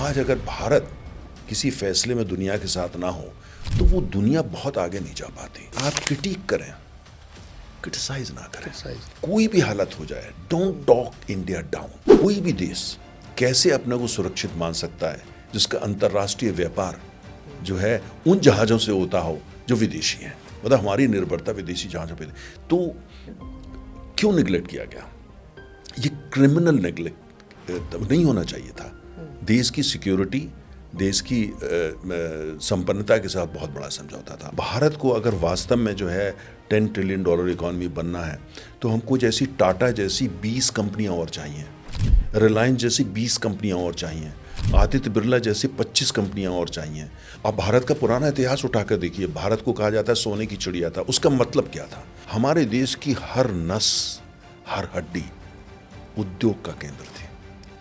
आज अगर भारत किसी फैसले में दुनिया के साथ ना हो तो वो दुनिया बहुत आगे नहीं जा पाती। आप क्रिटिक करें, क्रिटिसाइज ना करें। कोई भी हालत हो जाए, डोंट टॉक इंडिया डाउन। कोई भी देश कैसे अपने को सुरक्षित मान सकता है जिसका अंतर्राष्ट्रीय व्यापार जो है उन जहाजों से होता हो जो विदेशी हैं, मतलब हमारी निर्भरता विदेशी जहाजों पे। तो क्यों निगलेक्ट किया गया? ये क्रिमिनल नेगलेक्ट नहीं होना चाहिए था। देश की सिक्योरिटी, देश की संपन्नता के साथ बहुत बड़ा समझौता था। भारत को अगर वास्तव में जो है $10 ट्रिलियन इकॉनमी बनना है तो हमको जैसी टाटा जैसी 20 कंपनियां और चाहिए, रिलायंस जैसी 20 कंपनियां और चाहिए, आदित्य बिरला जैसी 25 कंपनियां और चाहिए। अब भारत का पुराना इतिहास उठाकर देखिए, भारत को कहा जाता है सोने की चिड़िया था। उसका मतलब क्या था? हमारे देश की हर नस, हर हड्डी उद्योग का केंद्र थी।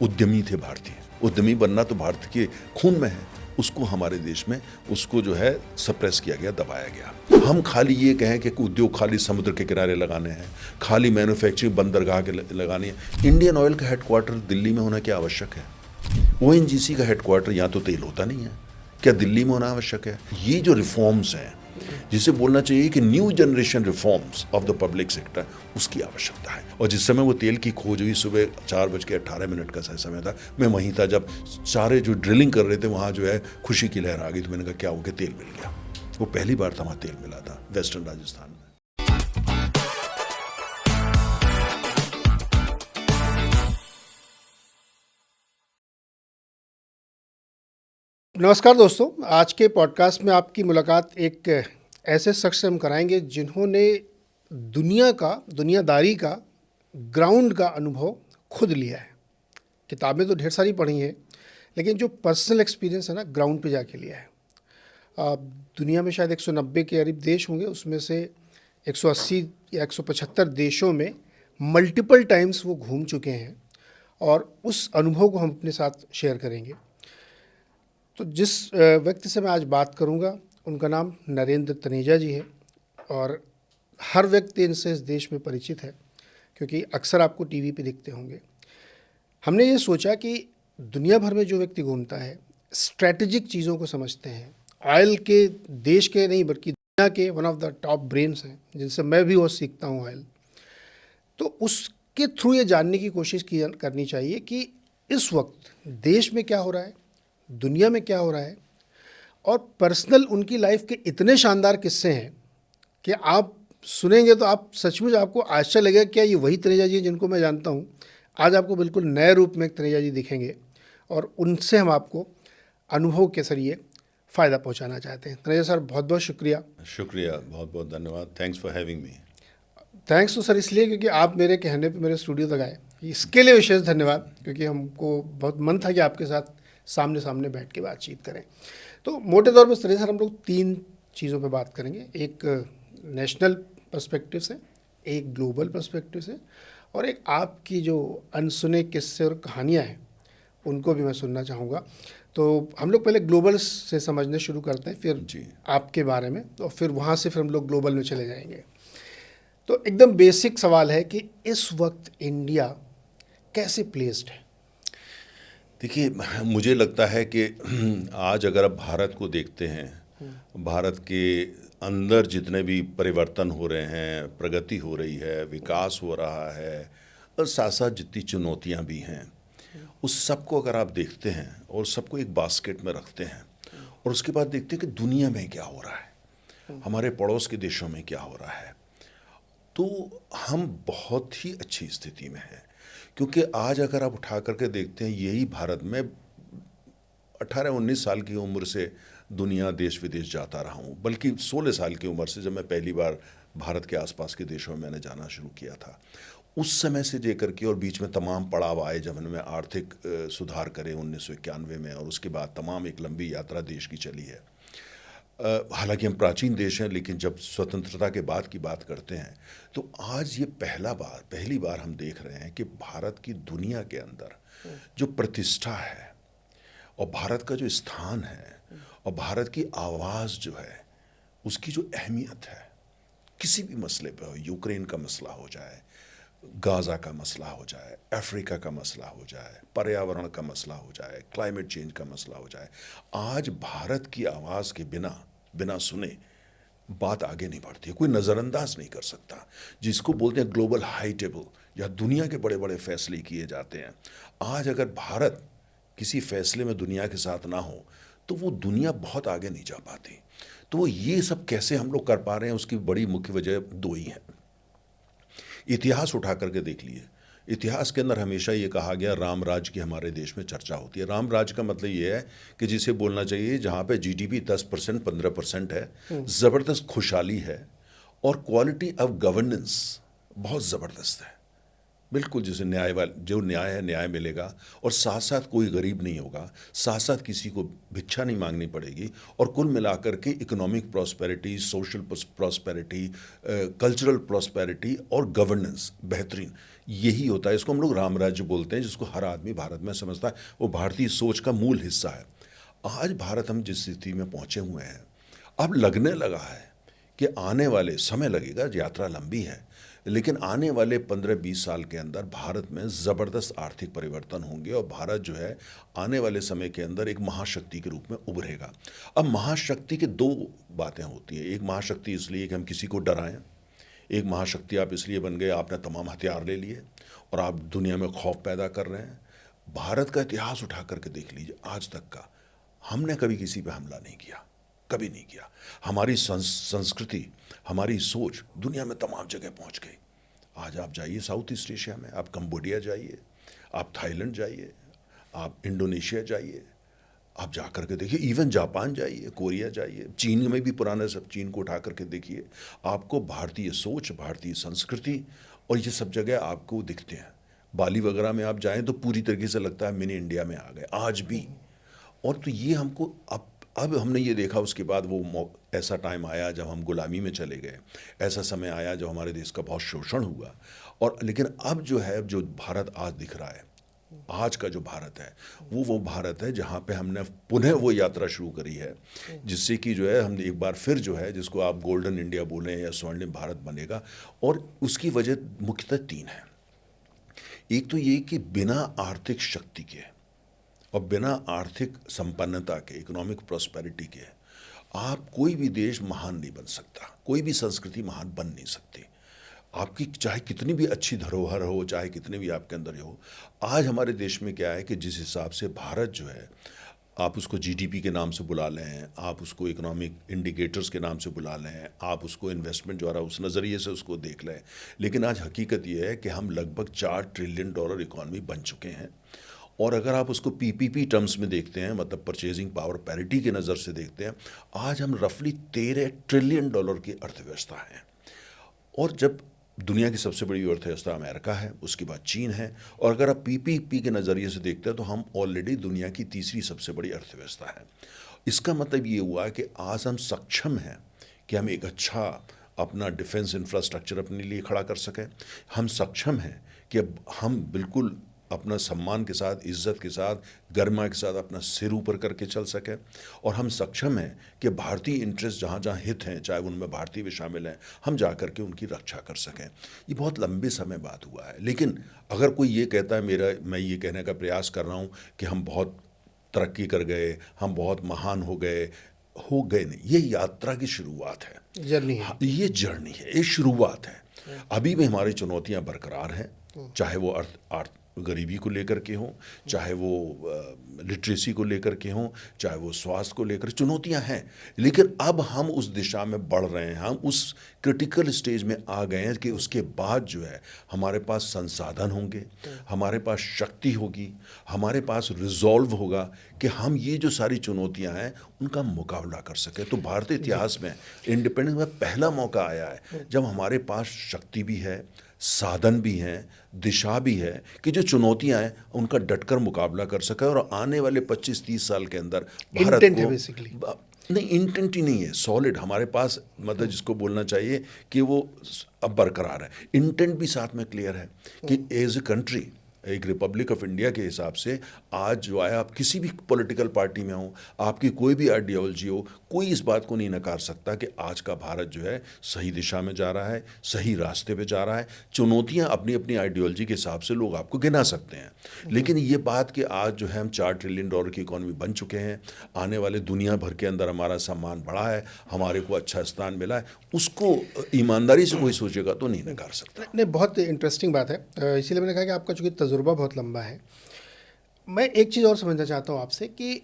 उद्यमी थे भारतीय। उद्यमी बनना तो भारत के खून में है। उसको हमारे देश में उसको जो है सप्रेस किया गया, दबाया गया। हम खाली ये कहें कि उद्योग खाली समुद्र के किनारे लगाने हैं, खाली मैन्युफैक्चरिंग बंदरगाह के लगानी है। इंडियन ऑयल का हेडक्वार्टर दिल्ली में होना क्या आवश्यक है? ONGC का हेडक्वार्टर यहाँ तो तेल होता नहीं है, क्या दिल्ली में होना आवश्यक है? ये जो रिफॉर्म्स हैं, जिसे बोलना चाहिए कि new generation reforms of the public sector, उसकी आवश्यकता है। और जिस समय वो तेल की खोज हुई सुबह 4:18 का समय था, मैं वहीं था जब सारे जो ड्रिलिंग कर रहे थे वहाँ जो है खुशी की लहर आ गई। तो मैंने कहा क्या हो गया, तेल मिल गया। वो पहली बार था वहाँ तेल मिला था, वेस्टर्न राजस्थान में। नमस्कार दोस्तों, आज के पॉडकास्ट में आपकी मुलाकात एक ऐसे शख्स से हम कराएंगे जिन्होंने दुनियादारी का, ग्राउंड का अनुभव खुद लिया है। किताबें तो ढेर सारी पढ़ी हैं, लेकिन जो पर्सनल एक्सपीरियंस है ना, ग्राउंड पे जाके लिया है। दुनिया में शायद 190 के करीब देश होंगे, उसमें से 180 या 175 देशों में मल्टीपल टाइम्स वो घूम चुके हैं और उस अनुभव को हम अपने साथ शेयर करेंगे। तो जिस व्यक्ति से मैं आज बात करूंगा, उनका नाम नरेंद्र तनेजा जी है और हर व्यक्ति इनसे इस देश में परिचित है क्योंकि अक्सर आपको टीवी पे दिखते होंगे। हमने ये सोचा कि दुनिया भर में जो व्यक्ति घूमता है, स्ट्रैटेजिक चीज़ों को समझते हैं, ऑयल के देश के नहीं बल्कि दुनिया के one of the top brains हैं जिनसे मैं भी वो सीखता हूँ ऑयल, तो उसके थ्रू ये जानने की कोशिश करनी चाहिए कि इस वक्त देश में क्या हो रहा है, दुनिया में क्या हो रहा है। और पर्सनल उनकी लाइफ के इतने शानदार किस्से हैं कि आप सुनेंगे तो आप सचमुच आपको आश्चर्य लगेगा क्या ये वही तनेजा जी हैं जिनको मैं जानता हूँ। आज आपको बिल्कुल नए रूप में एक तनेजा जी दिखेंगे और उनसे हम आपको अनुभव के जरिए फ़ायदा पहुँचाना चाहते हैं। तनेजा सर, बहुत बहुत शुक्रिया। बहुत बहुत धन्यवाद। Thanks for having me. Thanks तो सर इसलिए क्योंकि आप मेरे कहने पे मेरे स्टूडियो तक आए, इसके लिए विशेष धन्यवाद, क्योंकि हमको बहुत मन था कि आपके साथ सामने सामने बैठ के बातचीत करें। तो मोटे तौर पर सर हम लोग 3 चीज़ों पे बात करेंगे, एक नेशनल पर्सपेक्टिव से, एक ग्लोबल पर्सपेक्टिव से, और एक आपकी जो अनसुने किस्से और कहानियाँ हैं उनको भी मैं सुनना चाहूँगा। तो हम लोग पहले ग्लोबल से समझने शुरू करते हैं, फिर जी आपके बारे में, और फिर वहाँ से फिर हम लोग ग्लोबल में चले जाएंगे। तो एकदम बेसिक सवाल है कि इस वक्त इंडिया कैसे प्लेस्ड है? देखिए, मुझे लगता है कि आज अगर आप भारत को देखते हैं, भारत के अंदर जितने भी परिवर्तन हो रहे हैं, प्रगति हो रही है, विकास हो रहा है, और साथ साथ जितनी चुनौतियां भी हैं, उस सबको अगर आप देखते हैं और सबको एक बास्केट में रखते हैं और उसके बाद देखते हैं कि दुनिया में क्या हो रहा है, हमारे पड़ोस के देशों में क्या हो रहा है, तो हम बहुत ही अच्छी स्थिति में हैं। क्योंकि आज अगर आप उठा करके देखते हैं, यही भारत में 18-19 साल की उम्र से दुनिया देश विदेश जाता रहा हूँ, बल्कि 16 साल की उम्र से जब मैं पहली बार भारत के आसपास के देशों में मैंने जाना शुरू किया था, उस समय से लेकर के, और बीच में तमाम पड़ाव आए जब उन्होंने आर्थिक सुधार करे 1991 में, और उसके बाद तमाम एक लंबी यात्रा देश की चली है। हालांकि हम प्राचीन देश हैं, लेकिन जब स्वतंत्रता के बाद की बात करते हैं तो आज ये पहली बार हम देख रहे हैं कि भारत की दुनिया के अंदर जो प्रतिष्ठा है और भारत का जो स्थान है और भारत की आवाज़ जो है, उसकी जो अहमियत है, किसी भी मसले पे हो, यूक्रेन का मसला हो जाए, गाज़ा का मसला हो जाए, अफ्रीका का मसला हो जाए, पर्यावरण का मसला हो जाए, क्लाइमेट चेंज का मसला हो जाए, आज भारत की आवाज़ के बिना बिना सुने बात आगे नहीं बढ़ती है। कोई नज़रअंदाज नहीं कर सकता। जिसको बोलते हैं ग्लोबल हाई टेबल, या दुनिया के बड़े बड़े फैसले किए जाते हैं, आज अगर भारत किसी फैसले में दुनिया के साथ ना हो तो वो दुनिया बहुत आगे नहीं जा पाती। तो वो ये सब कैसे हम लोग कर पा रहे हैं, उसकी बड़ी मुख्य वजह दो ही है। इतिहास उठा करके देख लिए, इतिहास के अंदर हमेशा ये कहा गया राम राज्य की हमारे देश में चर्चा होती है। राम राज्य का मतलब ये है कि जिसे बोलना चाहिए जहाँ पे जीडीपी 10% 15% है, ज़बरदस्त खुशहाली है, और क्वालिटी ऑफ गवर्नेंस बहुत ज़बरदस्त है। बिल्कुल जैसे जो न्याय है न्याय मिलेगा, और साथ साथ कोई गरीब नहीं होगा, साथ साथ किसी को भिक्षा नहीं मांगनी पड़ेगी, और कुल मिलाकर के economic prosperity, social prosperity, cultural prosperity और गवर्नेंस बेहतरीन, यही होता है। इसको हम लोग राम राज्य बोलते हैं, जिसको हर आदमी भारत में समझता है। वो भारतीय सोच का मूल हिस्सा है। आज भारत हम जिस स्थिति में पहुँचे हुए हैं, अब लगने लगा है कि आने वाले समय लगेगा, यात्रा लंबी है, लेकिन आने वाले 15-20 साल के अंदर भारत में ज़बरदस्त आर्थिक परिवर्तन होंगे, और भारत जो है आने वाले समय के अंदर एक महाशक्ति के रूप में उभरेगा। अब महाशक्ति के दो बातें होती हैं। एक महाशक्ति इसलिए कि हम किसी को डराएं, एक महाशक्ति आप इसलिए बन गए आपने तमाम हथियार ले लिए और आप दुनिया में खौफ पैदा कर रहे हैं। भारत का इतिहास उठा करके देख लीजिए, आज तक का हमने कभी किसी पे हमला नहीं किया, कभी नहीं किया। हमारी संस्कृति, हमारी सोच दुनिया में तमाम जगह पहुंच गई। आज आप जाइए साउथ ईस्ट एशिया में, आप कंबोडिया जाइए, आप थाईलैंड जाइए, आप इंडोनेशिया जाइए, आप जा कर के देखिए, इवन जापान जाइए, कोरिया जाइए, चीन में भी पुराने सब चीन को उठा करके देखिए, आपको भारतीय सोच, भारतीय संस्कृति और ये सब जगह आपको दिखते हैं। बाली वगैरह में आप जाएं तो पूरी तरीके से लगता है मिनी इंडिया में आ गए आज भी। और तो ये हमको अब हमने ये देखा, उसके बाद वो ऐसा टाइम आया जब हम गुलामी में चले गए, ऐसा समय आया जब हमारे देश का बहुत शोषण हुआ। और लेकिन अब जो है, जो भारत आज दिख रहा है, आज का जो भारत है वो भारत है जहाँ पे हमने पुनः वो यात्रा शुरू करी है, जिससे कि जो है हम एक बार फिर जो है, जिसको आप गोल्डन इंडिया बोलें या स्वर्णिम भारत बनेगा। और उसकी वजह मुख्यतः तीन है। एक तो ये कि बिना आर्थिक शक्ति के और बिना आर्थिक संपन्नता के, इकोनॉमिक प्रॉस्पेरिटी के, आप कोई भी देश महान नहीं बन सकता, कोई भी संस्कृति महान बन नहीं सकती। आपकी चाहे कितनी भी अच्छी धरोहर हो, चाहे कितने भी आपके अंदर हो, आज हमारे देश में क्या है कि जिस हिसाब से भारत जो है, आप उसको जीडीपी के नाम से बुला लें, आप उसको इकोनॉमिक इंडिकेटर्स के नाम से बुला लें, आप उसको इन्वेस्टमेंट द्वारा उस नज़रिए से उसको देख लें, लेकिन आज हकीकत ये है कि हम लगभग $4 ट्रिलियन इकॉनमी बन चुके हैं। और अगर आप उसको पीपीपी टर्म्स में देखते हैं, मतलब परचेजिंग पावर पैरिटी के नज़र से देखते हैं, आज हम रफली $13 ट्रिलियन की अर्थव्यवस्था हैं। और जब दुनिया की सबसे बड़ी अर्थव्यवस्था अमेरिका है, उसके बाद चीन है, और अगर आप पीपीपी के नज़रिए से देखते हैं तो हम ऑलरेडी दुनिया की तीसरी सबसे बड़ी अर्थव्यवस्था है। इसका मतलब ये हुआ कि आज हम सक्षम हैं कि हम एक अच्छा अपना डिफेंस इंफ्रास्ट्रक्चर अपने लिए खड़ा कर सकें। हम सक्षम हैं कि अब हम बिल्कुल अपना सम्मान के साथ, इज़्ज़त के साथ, गरिमा के साथ अपना सिर ऊपर करके चल सकें। और हम सक्षम हैं कि भारतीय इंटरेस्ट जहाँ जहाँ हित हैं, चाहे उनमें भारतीय भी शामिल हैं, हम जा कर के उनकी रक्षा कर सकें। ये बहुत लंबे समय बाद हुआ है। लेकिन अगर कोई ये कहता है, मैं ये कहने का प्रयास कर रहा हूँ कि हम बहुत तरक्की कर गए, हम बहुत महान हो गए नहीं। ये यात्रा की शुरुआत है, जर्नी है। ये जर्नी है, ये शुरुआत है। अभी भी हमारी चुनौतियाँ बरकरार हैं, चाहे वो गरीबी को लेकर के हों, चाहे वो लिटरेसी को लेकर के हों, चाहे वो स्वास्थ्य को लेकर, चुनौतियां हैं। लेकिन अब हम उस दिशा में बढ़ रहे हैं, हम उस क्रिटिकल स्टेज में आ गए हैं कि उसके बाद जो है हमारे पास संसाधन होंगे, हमारे पास शक्ति होगी, हमारे पास रिजॉल्व होगा कि हम ये जो सारी चुनौतियां हैं उनका मुकाबला कर सकें। तो भारतीय इतिहास में इंडिपेंडेंस में पहला मौका आया है जब हमारे पास शक्ति भी है, साधन भी हैं, दिशा भी है कि जो चुनौतियां हैं उनका डटकर मुकाबला कर सके। और आने वाले 25-30 साल के अंदर भारत को नहीं, इंटेंट ही नहीं है, सॉलिड हमारे पास, मतलब जिसको बोलना चाहिए कि वो अब बरकरार है। इंटेंट भी साथ में क्लियर है कि एज ए कंट्री एक रिपब्लिक ऑफ इंडिया के हिसाब से आज जो है, आप किसी भी पॉलिटिकल पार्टी में हो, आपकी कोई भी आइडियोलॉजी हो, कोई इस बात को नहीं नकार सकता कि आज का भारत जो है सही दिशा में जा रहा है, सही रास्ते पे जा रहा है। चुनौतियां अपनी अपनी आइडियोलॉजी के हिसाब से लोग आपको गिना सकते हैं, लेकिन ये बात कि आज जो है हम $4 ट्रिलियन की इकॉनमी बन चुके हैं, आने वाले दुनिया भर के अंदर हमारा सम्मान बढ़ा है, हमारे को अच्छा स्थान मिला है, उसको ईमानदारी से कोई सोचेगा तो नहीं नकार सकता। नहीं, बहुत इंटरेस्टिंग बात है। इसीलिए मैंने कहा कि आपका चूँकि तजुर्बा बहुत लंबा है, मैं एक चीज़ और समझना चाहता हूँ आपसे कि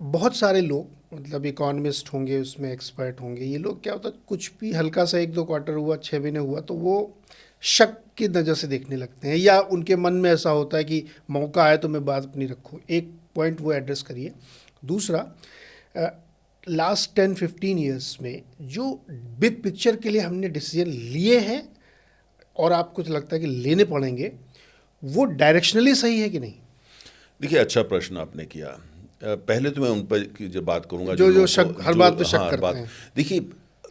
बहुत सारे लोग, मतलब इकोनॉमिस्ट होंगे, उसमें एक्सपर्ट होंगे, ये लोग क्या होता है, कुछ भी हल्का सा 1-2 क्वार्टर हुआ, 6 महीने हुआ, तो वो शक की नज़र से देखने लगते हैं, या उनके मन में ऐसा होता है कि मौका आए तो मैं बात अपनी रखूँ। एक पॉइंट वो एड्रेस करिए। दूसरा, लास्ट 10-15 ईयर्स में जो बिग पिक्चर के लिए हमने डिसीजन लिए हैं और आपको तो लगता है कि लेने पड़ेंगे, वो डायरेक्शनली सही है कि नहीं? देखिए, अच्छा प्रश्न आपने किया। पहले तो मैं उन पर की जो बात करूंगा जो लोगों शक, को- हर जो- बात पे शक हाँ, करते हैं। देखिए,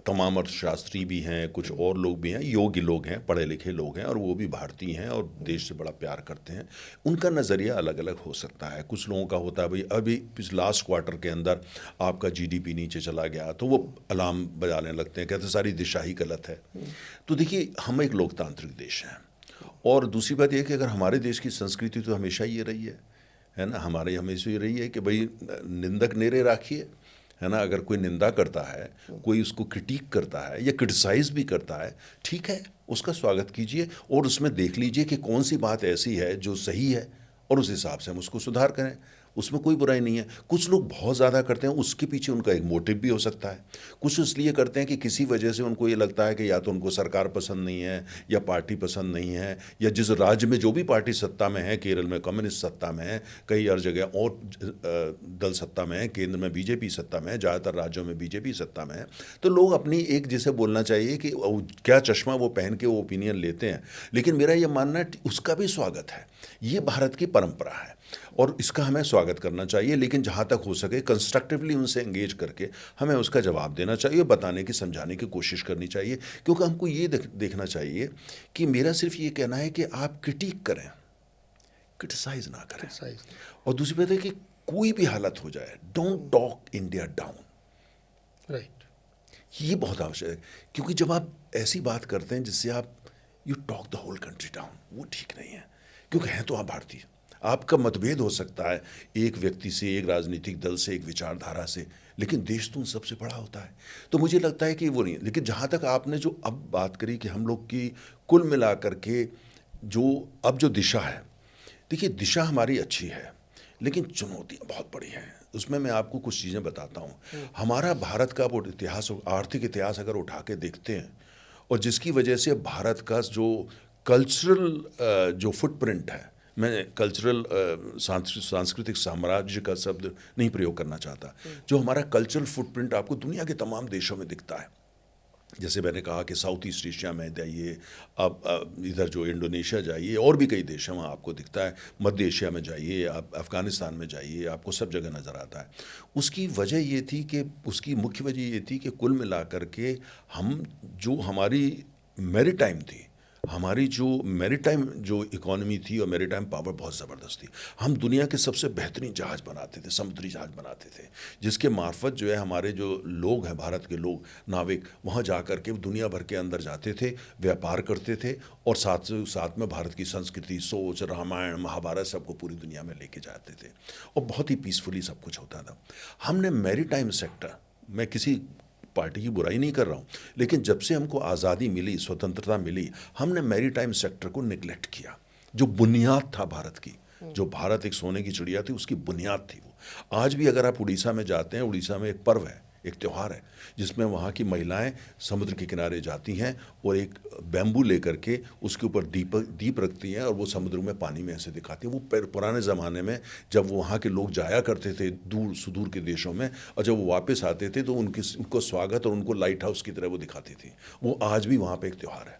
तमाम अर्थशास्त्री भी हैं, कुछ और लोग भी हैं, योग्य लोग हैं, पढ़े लिखे लोग हैं, और वो भी भारतीय हैं और देश से बड़ा प्यार करते हैं। उनका नज़रिया अलग अलग हो सकता है। कुछ लोगों का होता है भाई अभी लास्ट क्वार्टर के अंदर आपका जीडीपी नीचे चला गया तो वो अलार्म बजाने लगते हैं, कहते हैं सारी दिशा ही गलत है। तो देखिए, हम एक लोकतांत्रिक देश हैं, और दूसरी बात यह है कि अगर हमारे देश की संस्कृति तो हमेशा ये रही है ना, हमारे हमेशा ये रही है कि भाई निंदक नेरे राखिए, है ना। अगर कोई निंदा करता है, कोई उसको क्रिटिक करता है या क्रिटिसाइज भी करता है, ठीक है, उसका स्वागत कीजिए और उसमें देख लीजिए कि कौन सी बात ऐसी है जो सही है और उस हिसाब से हम उसको सुधार करें, उसमें कोई बुराई नहीं है। कुछ लोग बहुत ज़्यादा करते हैं, उसके पीछे उनका एक मोटिव भी हो सकता है। कुछ इसलिए करते हैं कि किसी वजह से उनको ये लगता है कि या तो उनको सरकार पसंद नहीं है, या पार्टी पसंद नहीं है, या जिस राज्य में जो भी पार्टी सत्ता में है, केरल में कम्युनिस्ट सत्ता में है, कई हर जगह और दल सत्ता में है, केंद्र में बीजेपी सत्ता में है, ज़्यादातर राज्यों में बीजेपी सत्ता में है, तो लोग अपनी एक, जिसे बोलना चाहिए कि क्या चश्मा वो पहन के वो ओपिनियन लेते हैं। लेकिन मेरा ये मानना है उसका भी स्वागत है, ये भारत की परंपरा है और इसका हमें स्वागत करना चाहिए, लेकिन जहाँ तक हो सके कंस्ट्रक्टिवली उनसे एंगेज करके हमें उसका जवाब देना चाहिए, बताने की, समझाने की कोशिश करनी चाहिए। क्योंकि हमको ये देखना चाहिए कि मेरा सिर्फ ये कहना है कि आप क्रिटिक करें, क्रिटिसाइज ना करें। और दूसरी बात है कि कोई भी हालत हो जाए, don't talk India down. Right. ये बहुत आवश्यक है, क्योंकि जब आप ऐसी बात करते हैं जिससे आप you talk the whole country down, वो ठीक नहीं है। क्योंकि हैं तो आप भारतीय, आपका मतभेद हो सकता है एक व्यक्ति से, एक राजनीतिक दल से, एक विचारधारा से, लेकिन देश तो उन सबसे बड़ा होता है। तो मुझे लगता है कि वो नहीं। लेकिन जहाँ तक आपने जो अब बात करी कि हम लोग की कुल मिलाकर के जो दिशा है, देखिए दिशा हमारी अच्छी है, लेकिन चुनौतियाँ बहुत बड़ी हैं। उसमें मैं आपको कुछ चीज़ें बताता हूँ। हमारा भारत का वो इतिहास, आर्थिक इतिहास अगर उठा के देखते हैं, और जिसकी वजह से भारत का जो कल्चरल जो फुटप्रिंट है, मैं कल्चरल सांस्कृतिक साम्राज्य का शब्द नहीं प्रयोग करना चाहता, जो हमारा कल्चरल फुटप्रिंट आपको दुनिया के तमाम देशों में दिखता है। जैसे मैंने कहा कि साउथ ईस्ट एशिया में जाइए, अब इधर जो इंडोनेशिया जाइए, और भी कई देश हैं वहाँ आपको दिखता है। मध्य एशिया में जाइए, आप अफ़गानिस्तान में जाइए, आपको सब जगह नज़र आता है। उसकी वजह ये थी कि उसकी मुख्य वजह ये थी कि कुल मिलाकर के हम जो हमारी मैरीटाइम थी, हमारी जो मैरीटाइम जो इकोनॉमी थी और मैरीटाइम पावर बहुत ज़बरदस्त थी। हम दुनिया के सबसे बेहतरीन जहाज़ बनाते थे, समुद्री जहाज़ बनाते थे, जिसके मार्फत जो है हमारे जो लोग हैं, भारत के लोग, नाविक, वहाँ जा कर के दुनिया भर के अंदर जाते थे, व्यापार करते थे, और साथ में भारत की संस्कृति, सोच, रामायण, महाभारत सबको पूरी दुनिया में लेके जाते थे, और बहुत ही पीसफुली सब कुछ होता था। हमने मैरीटाइम सेक्टर, मैं किसी पार्टी की बुराई नहीं कर रहा हूँ, लेकिन जब से हमको आज़ादी मिली, स्वतंत्रता मिली, हमने मैरीटाइम सेक्टर को निगलेक्ट किया, जो बुनियाद था भारत की, जो भारत एक सोने की चिड़िया थी, उसकी बुनियाद थी वो। आज भी अगर आप उड़ीसा में जाते हैं, उड़ीसा में एक पर्व है, एक त्यौहार है, जिसमें वहाँ की महिलाएं समुद्र के किनारे जाती हैं और एक बैम्बू लेकर के उसके ऊपर दीप रखती हैं, और वो समुद्र में पानी में ऐसे दिखाती हैं। वो पुराने ज़माने में जब वहाँ के लोग जाया करते थे दूर सुदूर के देशों में, और जब वो वापस आते थे तो उनको स्वागत और उनको लाइट हाउस की तरह वो दिखाती थी। वो आज भी वहाँ पर एक त्यौहार है।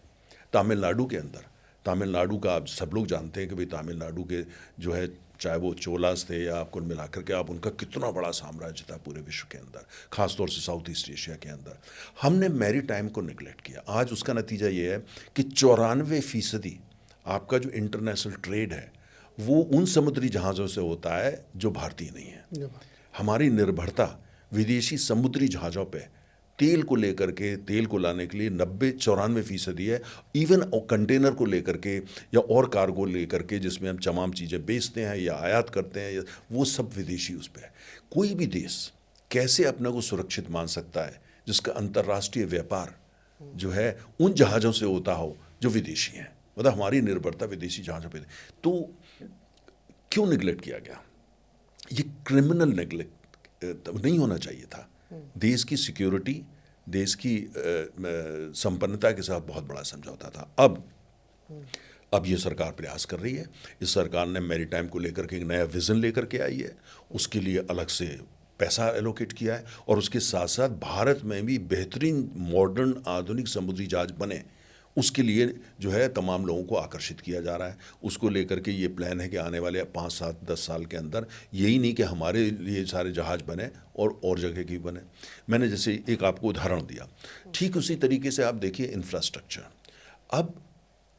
तमिलनाडु के अंदर, तमिलनाडु का आप सब लोग जानते हैं कि भाई तमिलनाडु के जो है, चाहे वो चोलास थे या कुल मिलाकर के आप उनका कितना बड़ा साम्राज्य था पूरे विश्व के अंदर, खासतौर से साउथ ईस्ट एशिया के अंदर। हमने मैरीटाइम को निगलेक्ट किया। आज उसका नतीजा ये है कि 94% आपका जो इंटरनेशनल ट्रेड है वो उन समुद्री जहाज़ों से होता है जो भारतीय नहीं है। हमारी निर्भरता विदेशी समुद्री जहाज़ों पे तेल को लेकर के, तेल को लाने के लिए 90-94% है। इवन कंटेनर को लेकर के या और कार्गो लेकर के जिसमें हम तमाम चीज़ें बेचते हैं या आयात करते हैं, वो सब विदेशी उस पर है। कोई भी देश कैसे अपने को सुरक्षित मान सकता है जिसका अंतर्राष्ट्रीय व्यापार जो है उन जहाज़ों से होता हो जो विदेशी हैं? मतलब हमारी निर्भरता विदेशी जहाज़ों पे। तो क्यों निगलेक्ट किया गया? ये क्रिमिनल नेगलेक्ट नहीं होना चाहिए था। देश की सिक्योरिटी, देश की संपन्नता के साथ बहुत बड़ा समझौता था। अब ये सरकार प्रयास कर रही है। इस सरकार ने मैरीटाइम को लेकर के एक नया विज़न लेकर के आई है, उसके लिए अलग से पैसा एलोकेट किया है और उसके साथ साथ भारत में भी बेहतरीन मॉडर्न आधुनिक समुद्री जहाज बने, उसके लिए जो है तमाम लोगों को आकर्षित किया जा रहा है। उसको लेकर के ये प्लान है कि आने वाले 5, 7, 10 साल के अंदर यही नहीं कि हमारे लिए सारे जहाज़ बने और जगह की बने। मैंने जैसे एक आपको उदाहरण दिया, ठीक उसी तरीके से आप देखिए इंफ्रास्ट्रक्चर। अब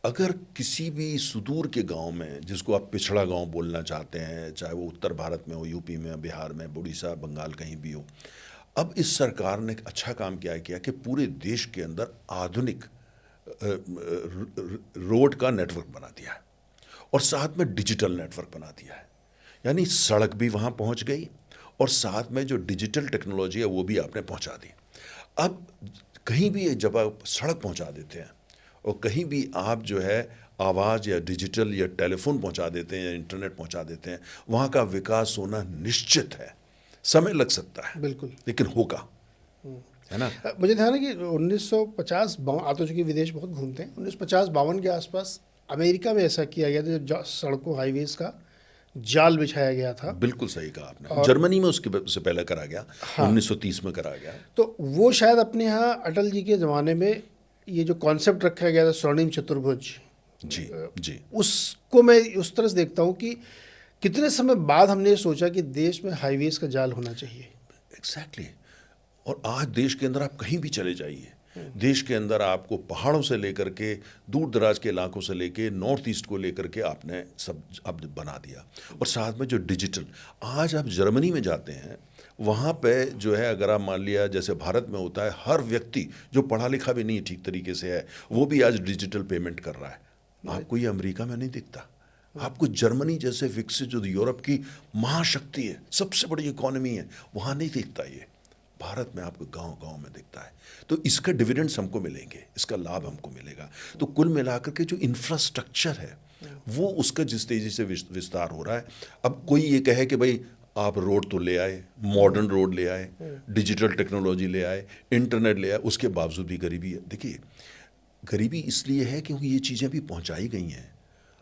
अगर किसी भी सुदूर के गांव में, जिसको आप पिछड़ा गांव बोलना चाहते हैं, चाहे वो उत्तर भारत में हो, यूपी में, बिहार में, उड़ीसा, बंगाल, कहीं भी हो, अब इस सरकार ने एक अच्छा काम क्या किया कि पूरे देश के अंदर आधुनिक रोड का नेटवर्क बना दिया है और साथ में डिजिटल नेटवर्क बना दिया है। यानी सड़क भी वहाँ पहुँच गई और साथ में जो डिजिटल टेक्नोलॉजी है वो भी आपने पहुँचा दी। अब कहीं भी जब आप सड़क पहुँचा देते हैं और कहीं भी आप जो है आवाज़ या डिजिटल या टेलीफोन पहुँचा देते हैं या इंटरनेट पहुँचा देते हैं, वहाँ का विकास होना निश्चित है। समय लग सकता है बिल्कुल, लेकिन होगा, है ना। मुझे ध्यान है कि 1950 आप तो चूँकि विदेश बहुत घूमते हैं, 1950-52 के आसपास अमेरिका में ऐसा किया गया था, जब सड़कों हाईवेज का जाल बिछाया गया था। बिल्कुल सही कहा आपने। जर्मनी में उससे पहले करा गया। हाँ, 1930 में करा गया। तो वो शायद अपने यहाँ अटल जी के ज़माने में ये जो कॉन्सेप्ट रखा गया था स्वर्णिम चतुर्भुज, जी, उसको मैं उस तरह से देखता हूँ कि कितने समय बाद हमने ये सोचा कि देश में हाईवेज का जाल होना चाहिए। एग्जैक्टली। और आज देश के अंदर आप कहीं भी चले जाइए, देश के अंदर आपको पहाड़ों से लेकर के दूर दराज के इलाकों से लेके नॉर्थ ईस्ट को लेकर के आपने सब अब बना दिया। और साथ में जो डिजिटल, आज आप जर्मनी में जाते हैं, वहाँ पे जो है अगर आप मान लिया जैसे भारत में होता है, हर व्यक्ति जो पढ़ा लिखा भी नहीं ठीक तरीके से है वो भी आज डिजिटल पेमेंट कर रहा है। आपको ये अमेरिका में नहीं दिखता। आपको जर्मनी जैसे विकसित जो यूरोप की महाशक्ति है, सबसे बड़ी इकोनॉमी है, वहाँ नहीं दिखता। ये भारत में आपको गांव-गांव में दिखता है। तो इसका डिविडेंड्स हमको मिलेंगे, इसका लाभ हमको मिलेगा। तो कुल मिलाकर के जो इंफ्रास्ट्रक्चर है वो उसका जिस तेज़ी से विस्तार हो रहा है। अब कोई ये कहे कि भाई आप रोड तो ले आए, मॉडर्न रोड ले आए, डिजिटल टेक्नोलॉजी ले आए, इंटरनेट ले आए, उसके बावजूद भी गरीबी है। देखिए, गरीबी इसलिए है क्योंकि ये चीज़ें भी पहुंचाई गई हैं।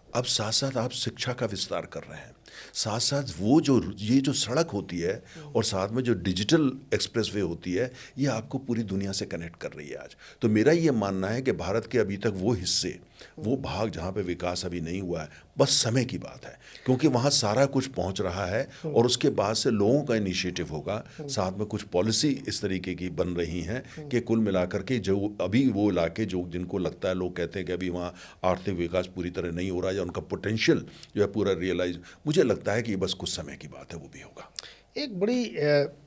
अब साथ साथ आप शिक्षा का विस्तार कर रहे हैं, साथ साथ वो ये जो सड़क होती है और साथ में जो डिजिटल एक्सप्रेसवे होती है, ये आपको पूरी दुनिया से कनेक्ट कर रही है आज। तो मेरा ये मानना है कि भारत के अभी तक वो हिस्से, वो भाग जहाँ पे विकास अभी नहीं हुआ है, बस समय की बात है, क्योंकि वहाँ सारा कुछ पहुँच रहा है और उसके बाद से लोगों का इनिशिएटिव होगा। साथ में कुछ पॉलिसी इस तरीके की बन रही हैं कि कुल मिलाकर के जो अभी वो इलाके जो जिनको लगता है, लोग कहते हैं कि अभी वहाँ आर्थिक विकास पूरी तरह नहीं हो रहा है या उनका पोटेंशियल जो है पूरा रियलाइज, मुझे लगता है कि बस कुछ समय की बात है, वो भी होगा। एक बड़ी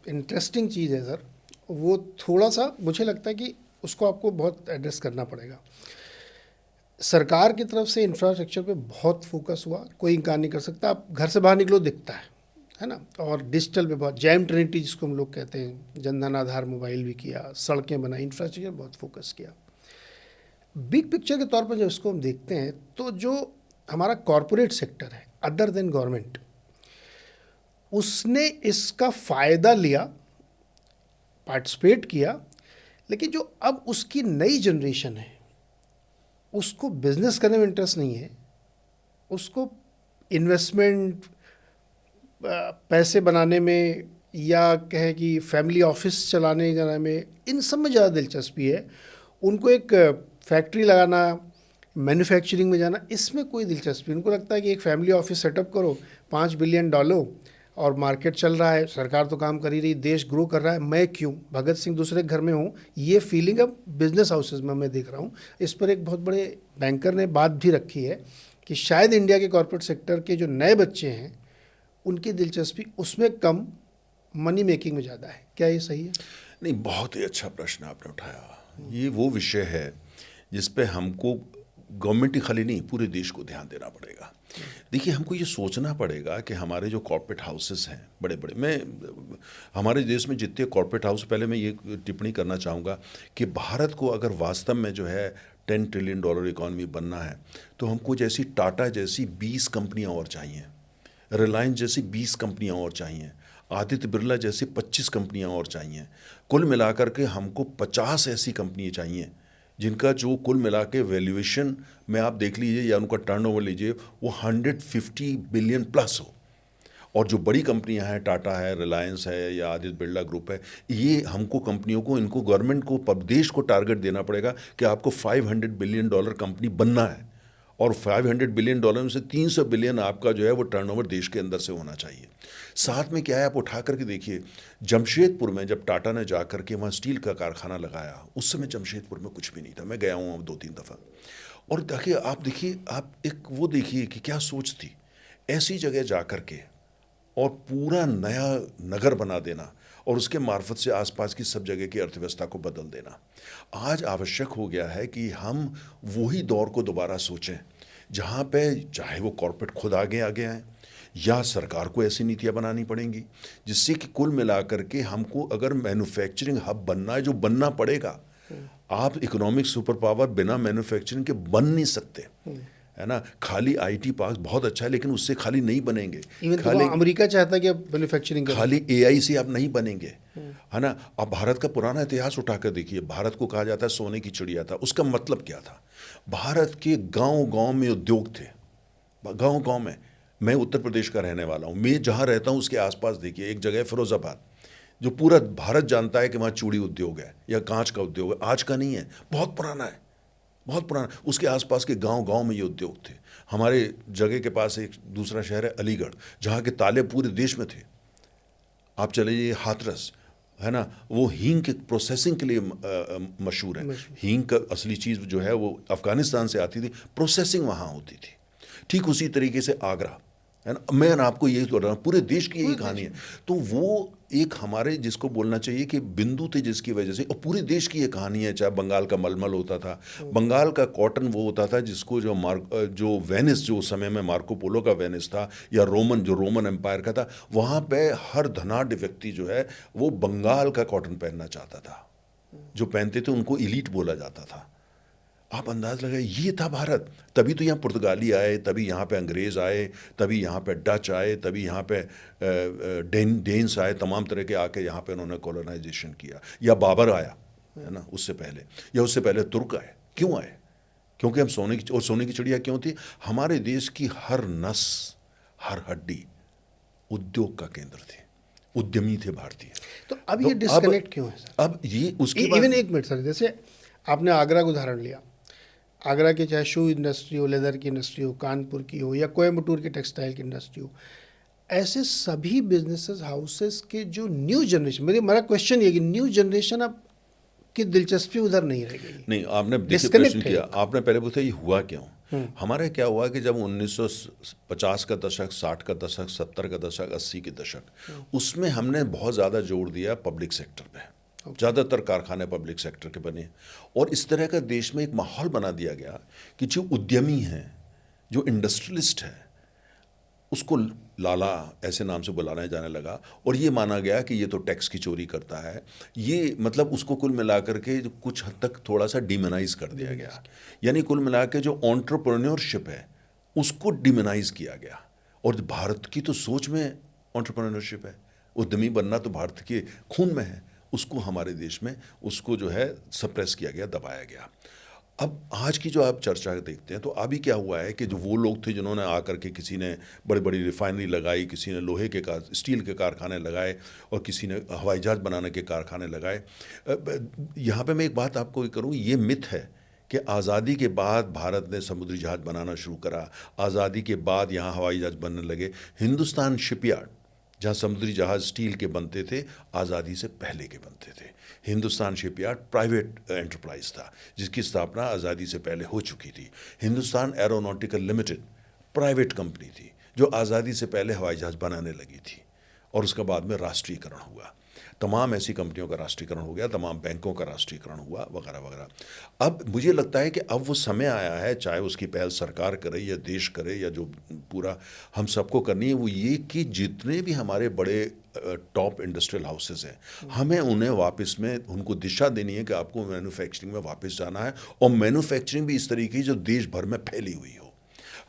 इंटरेस्टिंग चीज़ है सर, वो थोड़ा सा मुझे लगता है कि उसको आपको बहुत एड्रेस करना पड़ेगा। सरकार की तरफ से इंफ्रास्ट्रक्चर पे बहुत फोकस हुआ, कोई इनकार नहीं कर सकता। आप घर से बाहर निकलो दिखता है ना। और डिजिटल पे बहुत जैम ट्रिनिटी जिसको हम लोग कहते हैं, जनधन आधार मोबाइल भी किया, सड़कें बनाई, इंफ्रास्ट्रक्चर बहुत फोकस किया। बिग पिक्चर के तौर पर जब इसको हम देखते हैं तो जो हमारा कॉरपोरेट सेक्टर है अदर देन गवर्नमेंट, उसने इसका फ़ायदा लिया, पार्टिसिपेट किया, लेकिन जो अब उसकी नई जनरेशन है उसको बिजनेस करने में इंटरेस्ट नहीं है, उसको इन्वेस्टमेंट पैसे बनाने में या कहें कि फैमिली ऑफिस चलाने जाने में, इन सब में ज़्यादा दिलचस्पी है। उनको एक फैक्ट्री लगाना, मैन्युफैक्चरिंग में जाना, इसमें कोई दिलचस्पी। उनको लगता है कि एक फैमिली ऑफिस सेटअप करो, $5 बिलियन डालो और मार्केट चल रहा है, सरकार तो काम कर ही रही, देश ग्रो कर रहा है, मैं क्यों, भगत सिंह दूसरे घर में हूँ, ये फीलिंग अब बिजनेस हाउसेज में मैं देख रहा हूँ। इस पर एक बहुत बड़े बैंकर ने बात भी रखी है कि शायद इंडिया के कॉर्पोरेट सेक्टर के जो नए बच्चे हैं उनकी दिलचस्पी उसमें कम, मनी मेकिंग में ज़्यादा है। क्या ये सही है? नहीं, बहुत ही अच्छा प्रश्न आपने उठाया। ये वो विषय है जिस पे हमको गवर्नमेंट ही खाली नहीं, पूरे देश को ध्यान देना पड़ेगा। देखिए, हमको ये सोचना पड़ेगा कि हमारे जो कॉर्पोरेट हाउसेस हैं बड़े बड़े, हमारे देश में जितने कॉर्पोरेट हाउस, पहले मैं ये टिप्पणी करना चाहूँगा कि भारत को अगर वास्तव में जो है $10 ट्रिलियन इकॉनमी बनना है तो हमको जैसी टाटा जैसी 20 कंपनियाँ और चाहिए, रिलायंस जैसी 20 कंपनियाँ और चाहिए, आदित्य बिरला जैसी 25 कंपनियाँ और चाहिए। कुल मिलाकर के हमको 50 ऐसी कंपनियाँ चाहिए जिनका जो कुल मिला के वैल्यूएशन में आप देख लीजिए या उनका टर्नओवर लीजिए वो 150 बिलियन प्लस हो। और जो बड़ी कंपनियां हैं, टाटा है, रिलायंस है या आदित्य बिरला ग्रुप है, ये हमको कंपनियों को, इनको गवर्नमेंट को, देश को टारगेट देना पड़ेगा कि आपको $500 बिलियन कंपनी बनना है और $500 बिलियन में से 300 बिलियन आपका जो है वो टर्नओवर देश के अंदर से होना चाहिए। साथ में क्या है, आप उठा करके देखिए, जमशेदपुर में जब टाटा ने जा करके वहाँ स्टील का कारखाना लगाया, उस समय जमशेदपुर में कुछ भी नहीं था। मैं गया हूँ 2-3 दफ़ा और देखिए आप एक वो देखिए कि क्या सोच थी ऐसी जगह जा कर के और पूरा नया नगर बना देना और उसके मार्फत से आसपास की सब जगह की अर्थव्यवस्था को बदल देना। आज आवश्यक हो गया है कि हम वही दौर को दोबारा सोचें जहाँ पे चाहे वो कॉर्पोरेट खुद आगे आए या सरकार को ऐसी नीतियाँ बनानी पड़ेंगी जिससे कि कुल मिलाकर के हमको अगर मैन्युफैक्चरिंग हब बनना है, जो बनना पड़ेगा। आप इकोनॉमिक सुपर पावर बिना मैन्युफैक्चरिंग के बन नहीं सकते, है ना। खाली आईटी पार्क बहुत अच्छा है लेकिन उससे खाली नहीं बनेंगे। खाली अमेरिका चाहता है कि मैन्युफैक्चरिंग, खाली एआई से आप नहीं बनेंगे, है ना। अब भारत का पुराना इतिहास उठाकर देखिए, भारत को कहा जाता है सोने की चिड़िया था। उसका मतलब क्या था? भारत के गांव-गांव में उद्योग थे, गांव-गांव में। मैं उत्तर प्रदेश का रहने वाला हूँ, मैं जहाँ रहता हूँ उसके आसपास देखिए एक जगह है फिरोजाबाद, जो पूरा भारत जानता है कि वहाँ चूड़ी उद्योग है या कांच का उद्योग है। आज का नहीं है, बहुत पुराना है, बहुत पुराना। उसके आसपास के गांव-गांव में ये उद्योग थे। हमारे जगह के पास एक दूसरा शहर है अलीगढ़, जहाँ के ताले पूरे देश में थे। आप चले जाइए हाथरस, है ना, वो हींग के प्रोसेसिंग के लिए मशहूर है। हींग का असली चीज़ जो है वो अफ़गानिस्तान से आती थी, प्रोसेसिंग वहाँ होती थी। ठीक उसी तरीके से आगरा, है ना। मैं आपको यही बोल रहा हूँ, पूरे देश की यही कहानी है। तो वो एक हमारे जिसको बोलना चाहिए कि बिंदु थे जिसकी वजह से, और पूरे देश की ये कहानी है। चाहे बंगाल का मलमल होता था, बंगाल का कॉटन वो होता था जिसको जो वेनिस, जो उस समय में मार्को पोलो का वेनिस था, या जो रोमन एम्पायर का था, वहाँ पे हर धनाढ़ व्यक्ति जो है वो बंगाल का कॉटन पहनना चाहता था। जो पहनते थे उनको इलीट बोला जाता था। आप अंदाज लगाए, ये था भारत। तभी तो यहाँ पुर्तगाली आए, तभी यहाँ पे अंग्रेज़ आए, तभी यहाँ पे डच आए, तभी यहाँ पे डेन्स आए, तमाम तरह के आके यहाँ पे उन्होंने कॉलोनाइजेशन किया। या बाबर आया, है ना, उससे पहले, या उससे पहले तुर्क आए। क्यों आए? क्योंकि हम सोने की चिड़िया क्यों थी? हमारे देश की हर नस, हर हड्डी उद्योग का केंद्र थी, उद्यमी थे भारतीय। तो अब ये डिस्कनेक्ट क्यों है सर? अब ये उसकी इवन एक मिनट सर, जैसे आपने आगरा का उदाहरण लिया, आगरा की चाहे शू इंडस्ट्री हो, लेदर की इंडस्ट्री हो, कानपुर की हो, या कोयम्बटूर की टेक्सटाइल की इंडस्ट्री हो, ऐसे सभी बिजनेसेस हाउसेस के जो न्यू जनरेशन, मेरा क्वेश्चन ये कि न्यू जनरेशन अब की दिलचस्पी उधर नहीं रह गई। नहीं, आपने प्रश्न किया, आपने पहले पूछा ये हुआ क्यों। हमारे क्या हुआ कि जब 1950 का दशक, 60 का दशक, 70 का दशक, 80 के दशक, उसमें हमने बहुत ज़्यादा जोर दिया पब्लिक सेक्टर पे। ज़्यादातर कारखाने पब्लिक सेक्टर के बने और इस तरह का देश में एक माहौल बना दिया गया कि जो उद्यमी हैं, जो इंडस्ट्रियलिस्ट है, उसको लाला ऐसे नाम से बुलाने जाने लगा और ये माना गया कि ये तो टैक्स की चोरी करता है। ये मतलब उसको कुल मिलाकर के कुछ हद तक थोड़ा सा डिमोनाइज कर दिया गया। यानी कुल मिला के जो एंटरप्रेन्योरशिप है उसको डिमोनाइज किया गया। और भारत की तो सोच में एंटरप्रेन्योरशिप है, उद्यमी बनना तो भारत के खून में है। उसको हमारे देश में उसको जो है सप्रेस किया गया, दबाया गया। अब आज की जो आप चर्चा देखते हैं तो अभी क्या हुआ है कि जो वो लोग थे जिन्होंने आकर के, किसी ने बड़ी बड़ी रिफाइनरी लगाई, किसी ने लोहे के स्टील के कारखाने लगाए और किसी ने हवाई जहाज़ बनाने के कारखाने लगाए। यहाँ पे मैं एक बात आपको करूँ, ये मिथ है कि आज़ादी के बाद भारत ने समुद्री जहाज़ बनाना शुरू करा, आज़ादी के बाद यहाँ हवाई जहाज़ बनने लगे। हिंदुस्तान शिपयार्ड जहाँ समुद्री जहाज़ स्टील के बनते थे, आज़ादी से पहले के बनते थे। हिंदुस्तान शिपयार्ड प्राइवेट एंटरप्राइज था जिसकी स्थापना आज़ादी से पहले हो चुकी थी। Hindustan aeronautical limited private company थी जो आज़ादी से पहले हवाई जहाज़ बनाने लगी थी और उसके बाद में राष्ट्रीयकरण हुआ। तमाम ऐसी कंपनियों का राष्ट्रीयकरण हो गया, तमाम बैंकों का राष्ट्रीयकरण हुआ, वगैरह वगैरह। अब मुझे लगता है कि अब वो समय आया है, चाहे उसकी पहल सरकार करे या देश करे या जो पूरा हम सबको करनी है, वो ये कि जितने भी हमारे बड़े टॉप इंडस्ट्रियल हाउसेस हैं, हमें उन्हें वापस में उनको दिशा देनी है कि आपको मैन्युफैक्चरिंग में वापस जाना है और मैन्युफैक्चरिंग भी इस तरीके की जो देश भर में फैली हुई हो।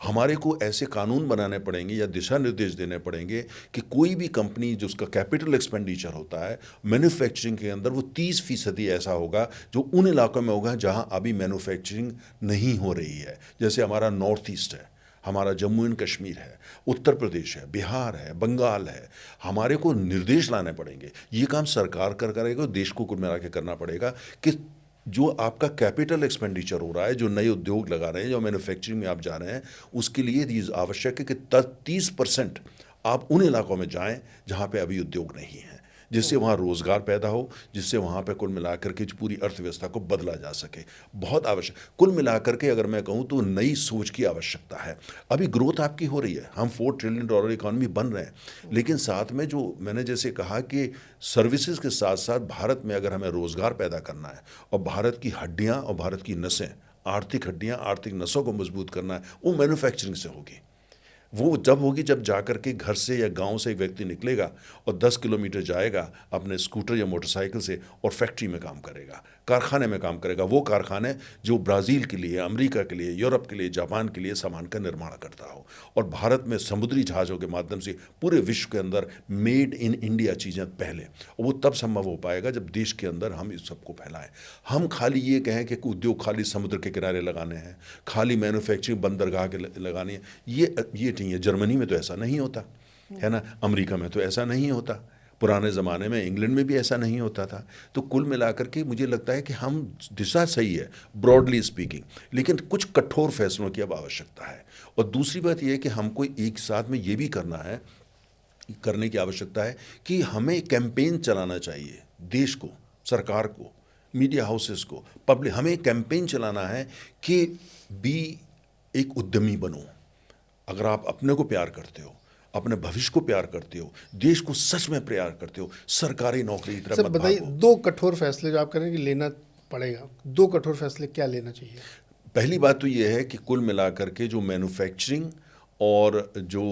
हमारे को ऐसे कानून बनाने पड़ेंगे या दिशा निर्देश देने पड़ेंगे कि कोई भी कंपनी जो उसका कैपिटल एक्सपेंडिचर होता है मैन्युफैक्चरिंग के अंदर, वो 30% ऐसा होगा जो उन इलाकों में होगा जहां अभी मैन्युफैक्चरिंग नहीं हो रही है। जैसे हमारा नॉर्थ ईस्ट है, हमारा जम्मू एंड कश्मीर है, उत्तर प्रदेश है, बिहार है, बंगाल है। हमारे को निर्देश लाने पड़ेंगे। ये काम सरकार करेगा, देश को कुल मिला के करना पड़ेगा कि जो आपका कैपिटल एक्सपेंडिचर हो रहा है, जो नए उद्योग लगा रहे हैं, जो मैन्युफैक्चरिंग में आप जा रहे हैं, उसके लिए ये आवश्यक है कि 30% आप उन इलाकों में जाएं जहां पे अभी उद्योग नहीं है, जिससे वहाँ रोज़गार पैदा हो, जिससे वहाँ पे कुल मिलाकर के पूरी अर्थव्यवस्था को बदला जा सके। बहुत आवश्यक, कुल मिलाकर के अगर मैं कहूँ तो नई सोच की आवश्यकता है। अभी ग्रोथ आपकी हो रही है, हम $4 ट्रिलियन इकॉनमी बन रहे हैं, लेकिन साथ में जो मैंने जैसे कहा कि सर्विसेज के साथ साथ भारत में अगर हमें रोज़गार पैदा करना है और भारत की हड्डियाँ और भारत की नसें, आर्थिक हड्डियाँ, आर्थिक नसों को मजबूत करना है, वो मैन्युफैक्चरिंग से होगी। वो जब होगी जब जाकर के घर से या गांव से एक व्यक्ति निकलेगा और 10 किलोमीटर जाएगा अपने स्कूटर या मोटरसाइकिल से और फैक्ट्री में काम करेगा, कारखाने में काम करेगा। वो कारखाने जो ब्राज़ील के लिए, अमेरिका के लिए, यूरोप के लिए, जापान के लिए सामान का निर्माण करता हो, और भारत में समुद्री जहाज़ों के माध्यम से पूरे विश्व के अंदर मेड इन इंडिया चीज़ें पहले, और वो तब संभव हो पाएगा जब देश के अंदर हम इस सबको फैलाएं। हम खाली ये कहें कि उद्योग खाली समुद्र के किनारे लगाने हैं, खाली मैन्युफैक्चरिंग बंदरगाह के लगानी है, ये नहीं है। जर्मनी में तो ऐसा नहीं होता है ना, अमेरिका में तो ऐसा नहीं होता, पुराने ज़माने में इंग्लैंड में भी ऐसा नहीं होता था। तो कुल मिलाकर के मुझे लगता है कि हम दिशा सही है ब्रॉडली स्पीकिंग, लेकिन कुछ कठोर फैसलों की अब आवश्यकता है। और दूसरी बात यह है कि हमको एक साथ में ये भी करने की आवश्यकता है कि हमें कैंपेन चलाना चाहिए, देश को, सरकार को, मीडिया हाउसेस को, पब्लिक, हमें कैंपेन चलाना है कि भी एक उद्यमी बनो। अगर आप अपने को प्यार करते हो, अपने भविष्य को प्यार करते हो, देश को सच में प्यार करते हो, सरकारी नौकरी की तरफ मत भागो। बताइए, 2 कठोर फैसले जो आप कह रहे हैं कि लेना पड़ेगा, 2 कठोर फैसले क्या लेना चाहिए? पहली बात तो ये है कि कुल मिलाकर के जो मैन्युफैक्चरिंग और जो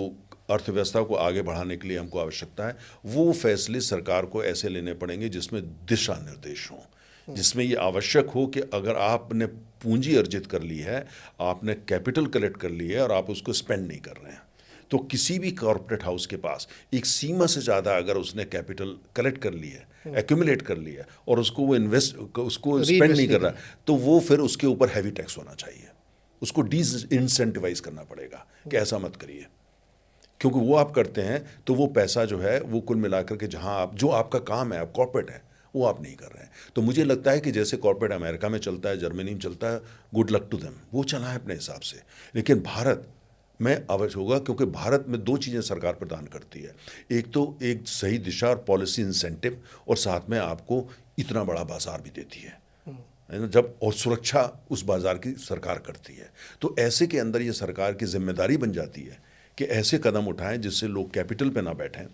अर्थव्यवस्था को आगे बढ़ाने के लिए हमको आवश्यकता है, वो फैसले सरकार को ऐसे लेने पड़ेंगे जिसमें दिशा निर्देश हों, जिसमें ये आवश्यक हो कि अगर आपने पूंजी अर्जित कर ली है, आपने कैपिटल कलेक्ट कर ली है और आप उसको स्पेंड नहीं कर रहे हैं, तो किसी भी कॉरपोरेट हाउस के पास एक सीमा से ज़्यादा अगर उसने कैपिटल कलेक्ट कर ली है, एक्यूमुलेट कर लिया है, और उसको वो उसको स्पेंड नहीं कर रहा, तो वो फिर उसके ऊपर हैवी टैक्स होना चाहिए, उसको डिसइंसेंटिवाइज करना पड़ेगा कि ऐसा मत करिए। क्योंकि वो आप करते हैं तो वो पैसा जो है वो कुल मिलाकर के जहां आप, जो आपका काम है, आप कॉर्पोरेट है, वो आप नहीं कर रहे हैं। तो मुझे लगता है कि जैसे कॉर्पोरेट अमेरिका में चलता है, जर्मनी में चलता है, गुड लक टू देम, वो चला है अपने हिसाब से। लेकिन भारत में अवश्य होगा, क्योंकि भारत में 2 चीज़ें सरकार प्रदान करती है। एक तो एक सही दिशा और पॉलिसी इंसेंटिव, और साथ में आपको इतना बड़ा बाजार भी देती है ना, जब, और सुरक्षा उस बाजार की सरकार करती है। तो ऐसे के अंदर ये सरकार की जिम्मेदारी बन जाती है कि ऐसे कदम उठाएं जिससे लोग कैपिटल पे ना बैठें,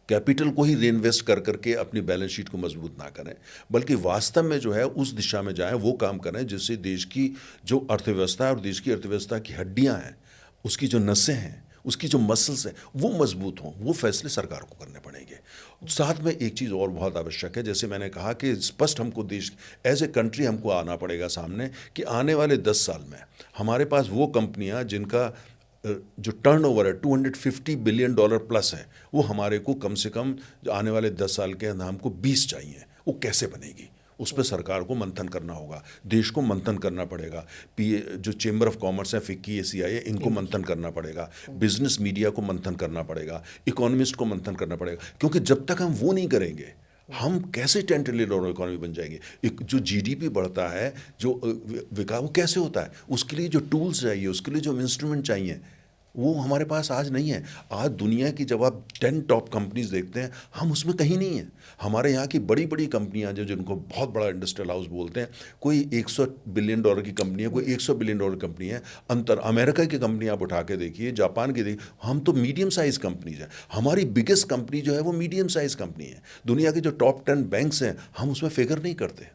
कैपिटल को ही रीइन्वेस्ट कर करके अपनी बैलेंस शीट को मजबूत ना करें, बल्कि वास्तव में जो है उस दिशा में जाएं, वो काम करें जिससे देश की जो अर्थव्यवस्था है और देश की अर्थव्यवस्था की हड्डियां हैं, उसकी जो नसें हैं, उसकी जो मसल्स हैं, वो मजबूत हों। वो फैसले सरकार को करने पड़ेंगे। साथ में एक चीज़ और बहुत आवश्यक है, जैसे मैंने कहा कि स्पष्ट हमको देश एज ए कंट्री हमको आना पड़ेगा सामने कि आने वाले 10 साल में हमारे पास वो कंपनियां जिनका जो टर्नओवर है $250 बिलियन प्लस है, वो हमारे को कम से कम आने वाले 10 साल के अंदर हमको 20 चाहिए। वो कैसे बनेगी, उस पर सरकार को मंथन करना होगा, देश को मंथन करना पड़ेगा। जो चेंबर ऑफ कॉमर्स है, फिक्की, ACI, इनको मंथन करना पड़ेगा, बिजनेस मीडिया को मंथन करना पड़ेगा, इकोनॉमिस्ट को मंथन करना पड़ेगा। क्योंकि जब तक हम वो नहीं करेंगे, हम कैसे $10 ट्रिलियन इकोनॉमी बन जाएंगे। एक जो GDP बढ़ता है, जो विकास, वो कैसे होता है? उसके लिए जो टूल्स चाहिए, उसके लिए जो इंस्ट्रूमेंट चाहिए, वो हमारे पास आज नहीं है। आज दुनिया की जब आप 10 टॉप कंपनीज देखते हैं, हम उसमें कहीं नहीं हैं। हमारे यहाँ की बड़ी बड़ी कंपनियाँ जो जिनको बहुत बड़ा इंडस्ट्रियल हाउस बोलते हैं, कोई 100 बिलियन डॉलर की कंपनी है, कोई 100 बिलियन डॉलर कंपनी है। अंतर अमेरिका की कंपनी आप उठा के देखिए, जापान की देखिए, हम तो मीडियम साइज़ कंपनीज हैं। हमारी बिगेस्ट कंपनी जो है वो मीडियम साइज़ कंपनी है। दुनिया के जो टॉप 10 बैंक्स हैं, हम उसमें फिगर नहीं करते।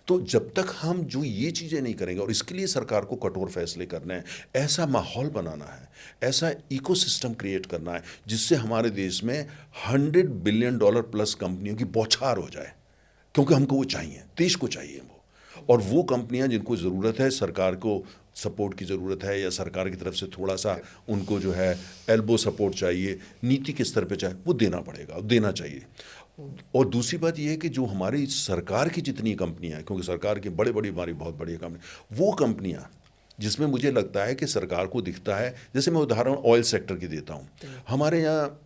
तो जब तक हम जो ये चीज़ें नहीं करेंगे, और इसके लिए सरकार को कठोर फैसले करने हैं, ऐसा माहौल बनाना है, ऐसा इकोसिस्टम क्रिएट करना है जिससे हमारे देश में 100 बिलियन डॉलर प्लस कंपनियों की बौछार हो जाए, क्योंकि हमको वो चाहिए, देश को चाहिए वो। और वो कंपनियां जिनको ज़रूरत है, सरकार को सपोर्ट की ज़रूरत है, या सरकार की तरफ से थोड़ा सा उनको जो है एल्बो सपोर्ट चाहिए, नीति के स्तर पे चाहे, वो देना पड़ेगा, देना चाहिए। और दूसरी बात यह है कि जो हमारी सरकार की जितनी कंपनियां हैं, क्योंकि सरकार की बड़ी बड़ी हमारी बहुत बड़ी कंपनी, वो कंपनियां जिसमें मुझे लगता है कि सरकार को दिखता है, जैसे मैं उदाहरण ऑयल सेक्टर की देता हूँ। हमारे यहाँ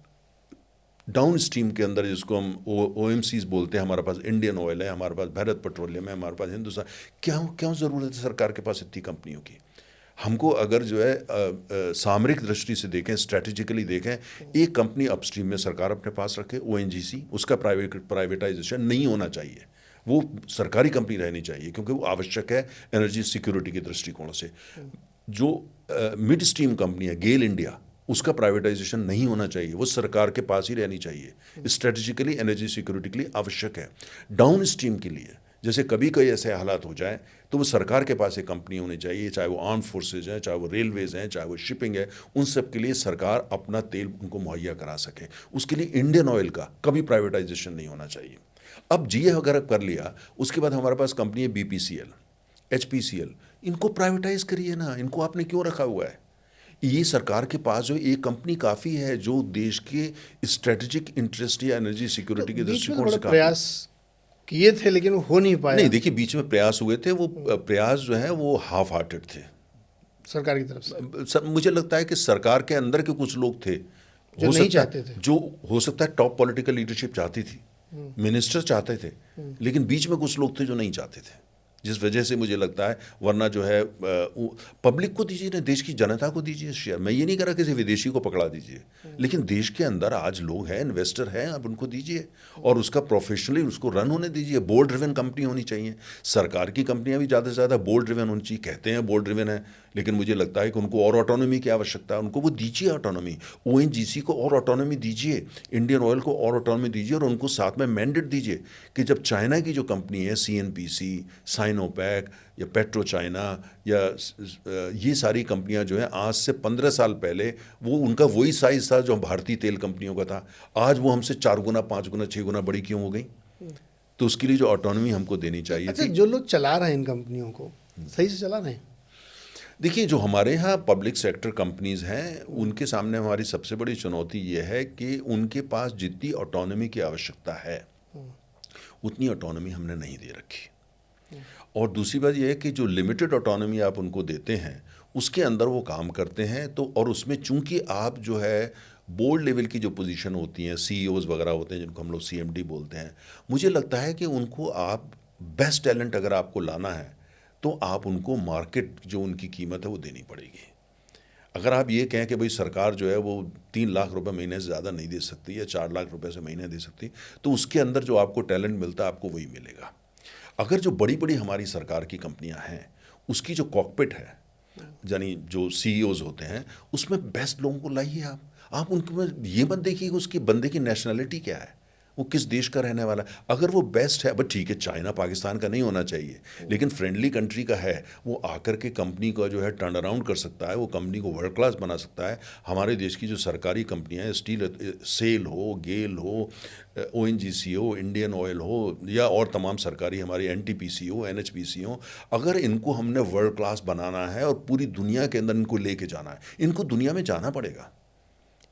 डाउन स्ट्रीम के अंदर जिसको हम OMCs बोलते हैं, हमारे पास इंडियन ऑयल है, हमारे पास भारत पेट्रोलियम है, हमारे पास हिंदुस्तान, क्यों क्यों ज़रूरत है सरकार के पास इतनी कंपनियों की? हमको अगर जो है सामरिक दृष्टि से देखें, स्ट्रैटेजिकली देखें, एक कंपनी अपस्ट्रीम में सरकार अपने पास रखे, ONGC, उसका प्राइवेटाइजेशन नहीं होना चाहिए, वो सरकारी कंपनी रहनी चाहिए, क्योंकि वो आवश्यक है एनर्जी सिक्योरिटी के दृष्टिकोण से। जो मिड स्ट्रीम कंपनी है गेल इंडिया, उसका प्राइवेटाइजेशन नहीं होना चाहिए, वो सरकार के पास ही रहनी चाहिए, स्ट्रेटेजिकली एनर्जी सिक्योरिटी के लिए आवश्यक है। डाउन स्ट्रीम के लिए जैसे कभी कोई ऐसे हालात हो जाए तो वो सरकार के पास एक कंपनी होनी चाहिए, चाहे वो आर्म फोर्सेज हैं, चाहे वो रेलवेज़ हैं, चाहे वो शिपिंग है, उन सब के लिए सरकार अपना तेल उनको मुहैया करा सके। उसके लिए इंडियन ऑयल का कभी प्राइवेटाइजेशन नहीं होना चाहिए। अब जी अगर कर लिया, उसके बाद हमारे पास कंपनी है BPCL, HPCL, इनको प्राइवेटाइज करिए ना, इनको आपने क्यों रखा हुआ है? ये सरकार के पास जो एक कंपनी काफ़ी है जो देश के स्ट्रेटेजिक इंटरेस्ट या एनर्जी सिक्योरिटी के दृष्टिकोण से प्रयास किए थे, लेकिन वो हो नहीं पाया। नहीं, देखिए बीच में प्रयास हुए थे, वो प्रयास जो है वो हाफ हार्टेड थे सरकार की तरफ से। मुझे लगता है कि सरकार के अंदर के कुछ लोग थे जो नहीं चाहते थे, जो हो सकता है टॉप पॉलिटिकल लीडरशिप चाहती थी, मिनिस्टर चाहते थे, लेकिन बीच में कुछ लोग थे जो नहीं चाहते थे, जिस वजह से मुझे लगता है, वरना जो है पब्लिक को दीजिए ना, देश की जनता को दीजिए शेयर। मैं ये नहीं कह रहा किसी विदेशी को पकड़ा दीजिए, लेकिन देश के अंदर आज लोग हैं, इन्वेस्टर हैं, आप उनको दीजिए और उसका प्रोफेशनली उसको रन होने दीजिए। बोर्ड ड्रिवन कंपनी होनी चाहिए। सरकार की कंपनियां भी ज़्यादा से ज़्यादा बोर्ड ड्रिवन होनी चाहिए। कहते हैं बोर्ड ड्रिवन है, लेकिन मुझे लगता है कि उनको और ऑटोनॉमी की आवश्यकता है, उनको वो दीजिए ऑटोनॉमी। ONGC को और ऑटोनॉमी दीजिए, इंडियन ऑयल को और ऑटोनॉमी दीजिए, और उनको साथ में मैंडेट दीजिए कि जब चाइना की जो कंपनी है CNPC, साइनोपैक या पेट्रो चाइना या ये सारी कंपनियां जो हैं, आज से 15 साल पहले वो उनका वही साइज़ था जो भारतीय तेल कंपनियों का था, आज वो हमसे 4 गुना 5 गुना 6 गुना बड़ी क्यों हो गई? तो उसके लिए जो ऑटोनॉमी हमको देनी चाहिए। अच्छा, जो लोग चला रहे हैं इन कंपनियों को, सही से चला रहे हैं? देखिए, जो हमारे यहाँ पब्लिक सेक्टर कंपनीज़ हैं, उनके सामने हमारी सबसे बड़ी चुनौती ये है कि उनके पास जितनी ऑटोनॉमी की आवश्यकता है उतनी ऑटोनॉमी हमने नहीं दे रखी। और दूसरी बात यह है कि जो लिमिटेड ऑटोनॉमी आप उनको देते हैं उसके अंदर वो काम करते हैं, तो और उसमें चूंकि आप जो है बोर्ड लेवल की जो पोजीशन होती हैं, CEOs वगैरह होते हैं जिनको हम लोग CMD बोलते हैं, मुझे लगता है कि उनको आप बेस्ट टैलेंट अगर आपको लाना है तो आप उनको मार्केट जो उनकी कीमत है वो देनी पड़ेगी। अगर आप ये कहें कि भाई सरकार जो है वो 3 लाख रुपए महीने से ज़्यादा नहीं दे सकती या 4 लाख रुपए से महीने दे सकती, तो उसके अंदर जो आपको टैलेंट मिलता है आपको वही मिलेगा। अगर जो बड़ी बड़ी हमारी सरकार की कंपनियां हैं उसकी जो कॉकपिट है, यानी जो CEOs होते हैं, उसमें बेस्ट लोगों को लाइए आप उनको ये मत देखिए कि उसकी बंदे की नेशनलिटी क्या है, वो किस देश का रहने वाला है। अगर वो बेस्ट है, बट ठीक है, चाइना पाकिस्तान का नहीं होना चाहिए, लेकिन फ्रेंडली कंट्री का है, वो आकर के कंपनी का जो है टर्न अराउंड कर सकता है, वो कंपनी को वर्ल्ड क्लास बना सकता है। हमारे देश की जो सरकारी कंपनियां हैं, स्टील सेल हो, गेल हो, ONGC हो, इंडियन ऑयल हो, या और तमाम सरकारी हमारी NTPC हो, NHPC हो, अगर इनको हमने वर्ल्ड क्लास बनाना है और पूरी दुनिया के अंदर इनको लेके जाना है, इनको दुनिया में जाना पड़ेगा,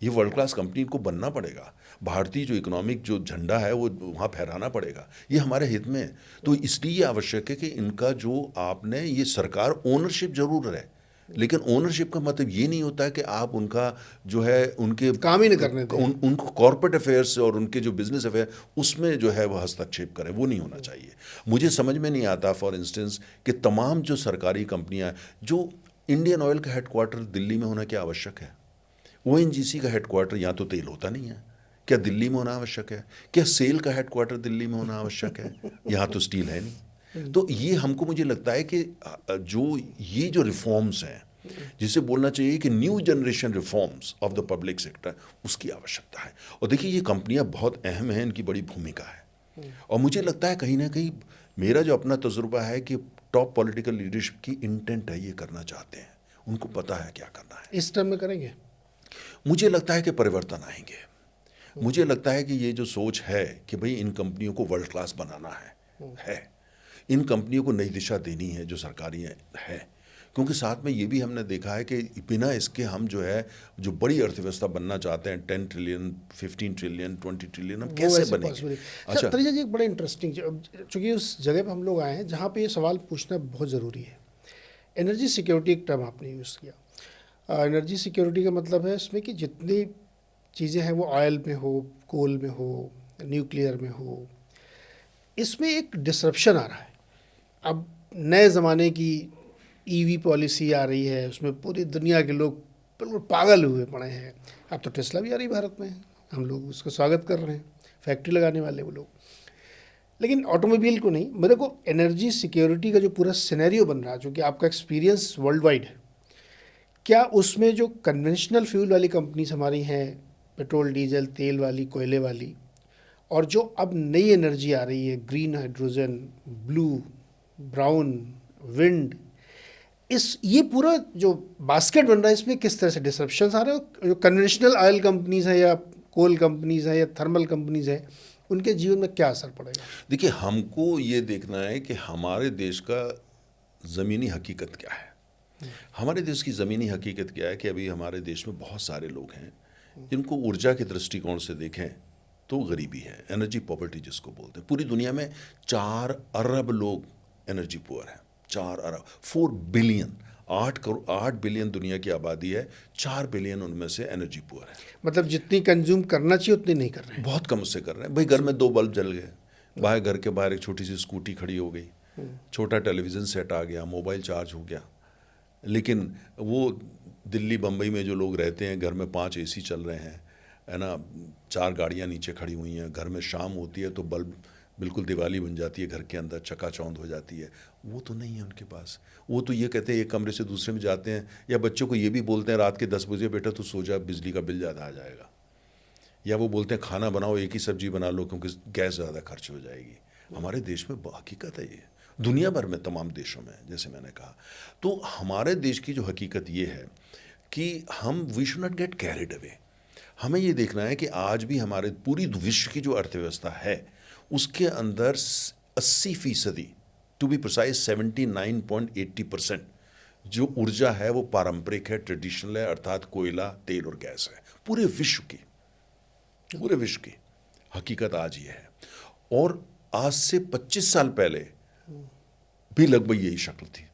ये वर्ल्ड क्लास कंपनी को बनना पड़ेगा। भारतीय जो इकोनॉमिक जो झंडा है वो वहाँ फहराना पड़ेगा, ये हमारे हित में है। तो इसलिए ये आवश्यक है कि इनका जो आपने ये सरकार ओनरशिप जरूर है, लेकिन ओनरशिप का मतलब ये नहीं होता है कि आप उनका जो है उनके काम ही नहीं करने दें, उनको कॉर्पोरेट अफेयर्स और उनके जो बिजनेस अफेयर उसमें जो है वह हस्तक्षेप करें, वो नहीं होना चाहिए। मुझे समझ में नहीं आता फॉर इंस्टेंस कि तमाम जो सरकारी कंपनियां, जो इंडियन ऑयल का हेडक्वार्टर दिल्ली में होना क्या आवश्यक है? ओएनजीसी का हेडक्वार्टर यहाँ तो तेल होता नहीं है, क्या दिल्ली में होना आवश्यक है? क्या सेल का हेडक्वार्टर दिल्ली में होना आवश्यक है? यहाँ तो स्टील है नहीं। तो ये हमको, मुझे लगता है कि जो ये जो रिफॉर्म्स हैं, जिसे बोलना चाहिए कि new generation reforms of the public sector, उसकी आवश्यकता है। और देखिए ये कंपनियां बहुत अहम हैं, इनकी बड़ी भूमिका है। और मुझे लगता है कहीं ना कहीं मेरा जो अपना तजुर्बा है कि टॉप पॉलिटिकल लीडरशिप की इंटेंट है, ये करना चाहते हैं, उनको पता है क्या करना है। इस टर्म में करेंगे? मुझे लगता है कि परिवर्तन आएंगे। मुझे लगता है कि ये जो सोच है कि भाई इन कंपनियों को वर्ल्ड क्लास बनाना है, इन कंपनियों को नई दिशा देनी है जो सरकारी है। क्योंकि साथ में ये भी हमने देखा है कि बिना इसके हम जो है, जो बड़ी अर्थव्यवस्था बनना चाहते हैं, 10 ट्रिलियन 15 ट्रिलियन 20 ट्रिलियन, हम कैसे बनेंगे? अच्छा तरीजा जी, एक बड़ा इंटरेस्टिंग, चूँकि उस जगह पर हम लोग आए हैं जहाँ पे ये सवाल पूछना बहुत ज़रूरी है। एनर्जी सिक्योरिटी एक टर्म आपने यूज़ किया। एनर्जी सिक्योरिटी का मतलब है इसमें कि जितनी चीज़ें हैं वो ऑयल में हो, कोल में हो, न्यूक्लियर में हो, इसमें एक डिसरप्शन आ रहा है। अब नए ज़माने की ईवी पॉलिसी आ रही है, उसमें पूरी दुनिया के लोग बिल्कुल पागल हुए पड़े हैं। अब तो टेस्ला भी आ रही भारत में, हम लोग उसका स्वागत कर रहे हैं, फैक्ट्री लगाने वाले वो लोग। लेकिन ऑटोमोबाइल को नहीं, मेरे को एनर्जी सिक्योरिटी का जो पूरा सिनेरियो बन रहा है, जो कि आपका एक्सपीरियंस वर्ल्ड वाइड है, क्या उसमें जो कन्वेंशनल फ्यूल वाली कंपनीज हमारी हैं, पेट्रोल डीजल तेल वाली, कोयले वाली, और जो अब नई एनर्जी आ रही है, green hydrogen, blue, brown, wind, ये पूरा जो बास्केट बन रहा है, इसमें किस तरह से डिसरप्शन आ रहे हैं? जो कन्वेंशनल ऑयल कंपनीज है या कोल कंपनीज है या थर्मल कंपनीज है, उनके जीवन में क्या असर पड़ेगा? देखिए, हमको ये देखना है कि हमारे देश का ज़मीनी हकीकत क्या है। हमारे देश की ज़मीनी हकीकत क्या है कि अभी हमारे देश में बहुत सारे लोग हैं जिनको ऊर्जा के दृष्टिकोण से देखें तो गरीबी है, एनर्जी पॉवर्टी जिसको बोलते हैं। पूरी दुनिया में 4 अरब लोग एनर्जी पुअर हैं, 4 अरब, 4 बिलियन, 8 बिलियन दुनिया की आबादी है, 4 बिलियन उनमें से एनर्जी पुअर है। मतलब जितनी कंज्यूम करना चाहिए उतनी नहीं कर रहे हैं, बहुत कम उससे कर रहे हैं। भाई घर में 2 बल्ब जल गए, बाहर घर के बाहर एक छोटी सी स्कूटी खड़ी हो गई, छोटा टेलीविज़न सेट आ गया, मोबाइल चार्ज हो गया। लेकिन वो दिल्ली बम्बई में जो लोग रहते हैं, घर में 5 एसी चल रहे हैं, है ना, 4 गाड़ियाँ नीचे खड़ी हुई हैं, घर में शाम होती है तो बल्ब बिल्कुल दिवाली बन जाती है, घर के अंदर चकाचौंध हो जाती है। वो तो नहीं है उनके पास। वो तो ये कहते हैं एक कमरे से दूसरे में जाते हैं, या बच्चों को ये भी बोलते हैं रात के 10 बजे बेटा तो सो जा, बिजली का बिल ज़्यादा आ जाएगा। या वो बोलते हैं खाना बनाओ, एक ही सब्जी बना लो क्योंकि गैस ज़्यादा खर्च हो जाएगी। हमारे देश में हकीकत है ये, दुनिया भर में तमाम देशों में, जैसे मैंने कहा। तो हमारे देश की जो हकीकत ये है कि we should not get carried away. हमें ये देखना है कि आज भी हमारे पूरी विश्व की जो अर्थव्यवस्था है उसके अंदर 80%, टू बी प्रिसाइज 79.80% जो ऊर्जा है वो पारंपरिक है, ट्रेडिशनल है, अर्थात कोयला, तेल और गैस है। पूरे विश्व की हकीकत आज ये है। और आज से 25 साल पहले भी लगभग यही शक्ल थी,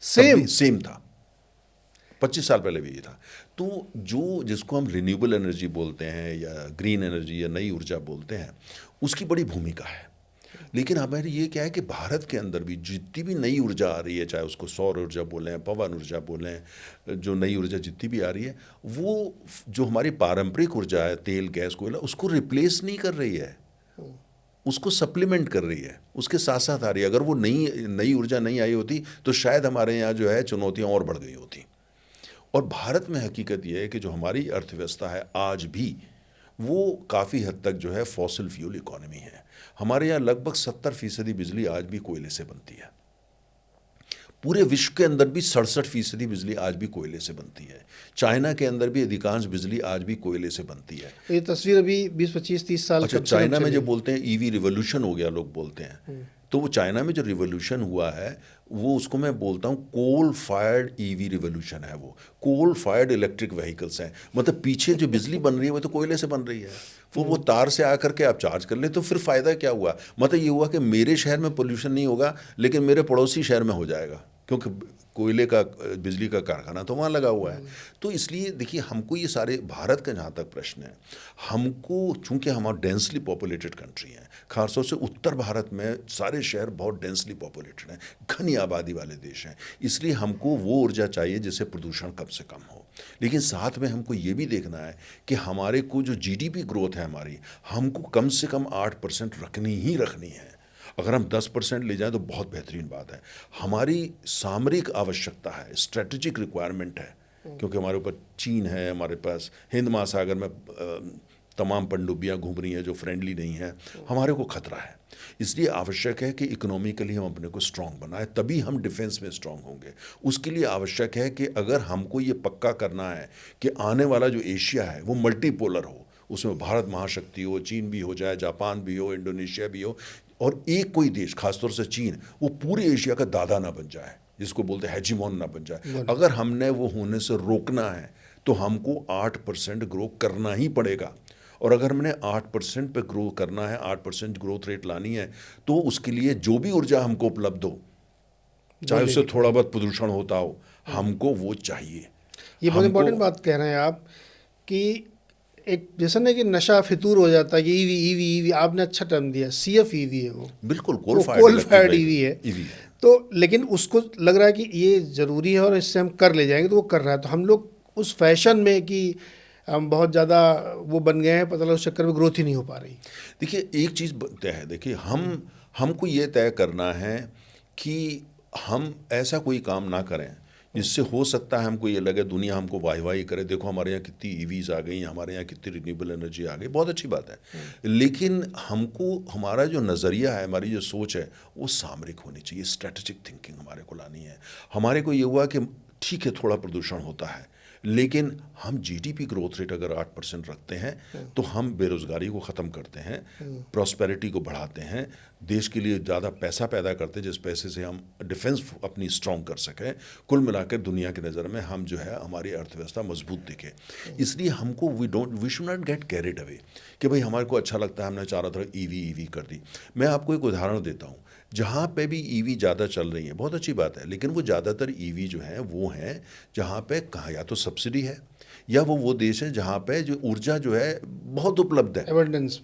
सेम था। 25 साल पहले भी ये था। तो जो जिसको हम रिन्यूएबल एनर्जी बोलते हैं या ग्रीन एनर्जी या नई ऊर्जा बोलते हैं, उसकी बड़ी भूमिका है। लेकिन हमारे ये क्या है कि भारत के अंदर भी जितनी भी नई ऊर्जा आ रही है, चाहे उसको सौर ऊर्जा बोलें, पवन ऊर्जा बोलें, जो नई ऊर्जा जितनी भी आ रही है, वो जो हमारी पारंपरिक ऊर्जा है, तेल गैस कोयला, उसको रिप्लेस नहीं कर रही है, उसको सप्लीमेंट कर रही है, उसके साथ साथ आ रही है। अगर वो नई ऊर्जा नहीं आई होती तो शायद हमारे यहाँ जो है चुनौतियाँ और बढ़ गई होती। और भारत में हकीकत यह है कि जो हमारी अर्थव्यवस्था है आज भी वो काफ़ी हद तक जो है फॉसिल फ्यूल इकोनॉमी है। हमारे यहाँ लगभग 70% बिजली आज भी कोयले से बनती है। पूरे विश्व के अंदर भी 67% बिजली आज भी कोयले से बनती है। चाइना के अंदर भी अधिकांश बिजली आज भी कोयले से बनती है। ये तस्वीर अभी 20-25-30 साल। अच्छा, चाइना में जो बोलते हैं ईवी रिवोल्यूशन हो गया, लोग बोलते हैं, तो वो चाइना में जो रिवोल्यूशन हुआ है वो, उसको मैं बोलता हूँ कोल फायर्ड ईवी रिवोल्यूशन है। वो कोल फायर्ड इलेक्ट्रिक व्हीकल्स हैं। मतलब पीछे जो बिजली बन रही है वो तो कोयले से बन रही है। वो तार से आकर के आप चार्ज कर ले, तो फिर फ़ायदा क्या हुआ? मतलब ये हुआ कि मेरे शहर में पोल्यूशन नहीं होगा लेकिन मेरे पड़ोसी शहर में हो जाएगा, क्योंकि कोयले का बिजली का कारखाना तो वहाँ लगा हुआ है। तो इसलिए देखिए, हमको ये सारे, भारत का जहाँ तक प्रश्न है, हमको चूँकि हमारा डेंसली पॉपुलेटेड कंट्री है, खासतौर से उत्तर भारत में सारे शहर बहुत डेंसली पॉपुलेटेड हैं, घनी आबादी वाले देश हैं, इसलिए हमको वो ऊर्जा चाहिए जिससे प्रदूषण कम से कम हो। लेकिन साथ में हमको ये भी देखना है कि हमारे को जो जीडीपी ग्रोथ है हमारी, हमको कम से कम 8% रखनी ही रखनी है। अगर हम 10% ले जाएं तो बहुत बेहतरीन बात है। हमारी सामरिक आवश्यकता है, स्ट्रेटेजिक रिक्वायरमेंट है, क्योंकि हमारे ऊपर चीन है, हमारे पास हिंद महासागर में तमाम पनडुब्बियाँ घूम रही हैं जो फ्रेंडली नहीं हैं, हमारे को खतरा है। इसलिए आवश्यक है कि इकोनॉमिकली हम अपने को स्ट्रांग बनाएं, तभी हम डिफेंस में स्ट्रांग होंगे। उसके लिए आवश्यक है कि अगर हमको ये पक्का करना है कि आने वाला जो एशिया है वो मल्टीपोलर हो, उसमें भारत महाशक्ति हो, चीन भी हो जाए, जापान भी हो, इंडोनेशिया भी हो, और एक कोई देश खासतौर से चीन वो पूरे एशिया का दादा ना बन जाए, जिसको बोलते हैं हेजीमोन ना बन जाए। अगर हमने वो होने से रोकना है तो हमको 8% ग्रो करना ही पड़ेगा। और अगर हमने 8% पे ग्रो करना है, 8% ग्रोथ रेट लानी है, तो उसके लिए जो भी ऊर्जा हमको उपलब्ध हो, चाहे उससे थोड़ा बहुत प्रदूषण होता हो, हमको वो चाहिए। ये बहुत इंपॉर्टेंट बात कह रहे हैं आप कि एक जैसा ना कि नशा फितूर हो जाता है कि ईवी ईवी ईवी, आपने अच्छा टर्म दिया, सीएफ ईवी है वो, बिल्कुल कोल फायर्ड ईवी है। ईवी तो लेकिन उसको लग रहा है कि ये ज़रूरी है और इससे हम कर ले जाएंगे, तो वो कर रहा है। तो हम लोग उस फैशन में कि हम बहुत ज़्यादा वो बन गए हैं, पता लगा उस चक्कर में ग्रोथ ही नहीं हो पा रही। देखिए एक चीज़ तय है, देखिए हमको ये तय करना है कि हम ऐसा कोई काम ना करें जिससे हो सकता है हमको ये लगे दुनिया हमको वाही वाही करे, देखो हमारे यहाँ कितनी ईवीज आ गई, हमारे यहाँ कितनी रिन्यूएबल एनर्जी आ गई, बहुत अच्छी बात है। लेकिन हमको हमारा जो नज़रिया है, हमारी जो सोच है, वो सामरिक होनी चाहिए, स्ट्रेटेजिक थिंकिंग हमारे को लानी है। हमारे को ये हुआ कि ठीक है थोड़ा प्रदूषण होता है, लेकिन हम जीडीपी ग्रोथ रेट अगर 8% रखते हैं तो हम बेरोज़गारी को ख़त्म करते हैं, प्रॉस्पेरिटी को बढ़ाते हैं, देश के लिए ज़्यादा पैसा पैदा करते हैं जिस पैसे से हम डिफेंस अपनी स्ट्रॉन्ग कर सकें। कुल मिलाकर दुनिया की नज़र में हम जो है हमारी अर्थव्यवस्था मजबूत दिखे। इसलिए हमको we should not get carried away कि भाई हमारे को अच्छा लगता है, हमने चारों तरफ ईवी कर दी। मैं आपको एक उदाहरण देता हूँ, जहाँ पे भी ईवी ज़्यादा चल रही है बहुत अच्छी बात है, लेकिन वो ज़्यादातर ईवी जो है वो हैं जहाँ पे कहाँ या तो सब्सिडी है या वो देश है जहाँ पे जो ऊर्जा जो है बहुत उपलब्ध है,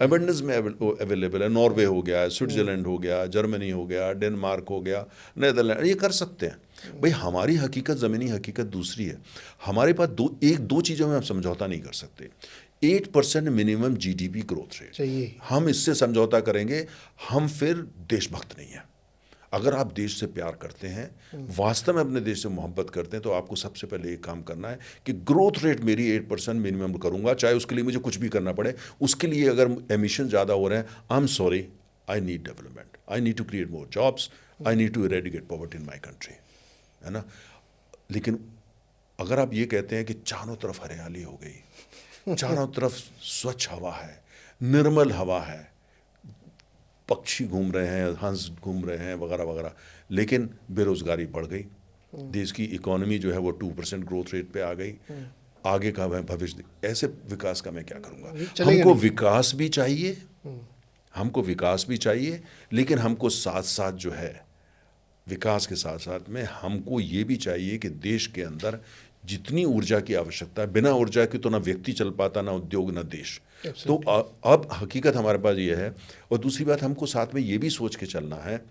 एबंडेंस में अवेलेबल है। नॉर्वे हो गया, स्विट्ज़रलैंड हो गया, जर्मनी हो गया, डेनमार्क हो गया, नीदरलैंड, ये कर सकते हैं। भाई हमारी हकीकत, ज़मीनी हकीकत दूसरी है। हमारे पास दो चीज़ों में हम समझौता नहीं कर सकते। 8% मिनिमम जीडीपी ग्रोथ रेट चाहिए, हम इससे समझौता करेंगे हम फिर देशभक्त नहीं हैं। अगर आप देश से प्यार करते हैं, वास्तव में अपने देश से मोहब्बत करते हैं, तो आपको सबसे पहले एक काम करना है कि ग्रोथ रेट मेरी 8% मिनिमम करूंगा, चाहे उसके लिए मुझे कुछ भी करना पड़े। उसके लिए अगर एमिशन ज़्यादा हो रहे हैं, I am sorry, I need development, I need to create more jobs, I need to eradicate poverty in my country, है ना। लेकिन अगर आप ये कहते हैं कि चारों तरफ हरियाली हो गई, चारों तरफ स्वच्छ हवा है, निर्मल हवा है, पक्षी घूम रहे हैं, हंस घूम रहे हैं वगैरह वगैरह, लेकिन बेरोज़गारी बढ़ गई, देश की इकोनॉमी जो है वो 2% ग्रोथ रेट पे आ गई, आगे का भविष्य, ऐसे विकास का मैं क्या करूँगा। हमको विकास भी चाहिए, हमको विकास भी चाहिए, लेकिन हमको साथ साथ जो है विकास के साथ साथ में हमको ये भी चाहिए कि देश के अंदर जितनी ऊर्जा की आवश्यकता है, बिना ऊर्जा की तो ना व्यक्ति चल पाता, ना उद्योग, ना देश। तो अब हकीकत हमारे पास ये है। और दूसरी बात, हमको साथ में ये भी सोच के चलना है,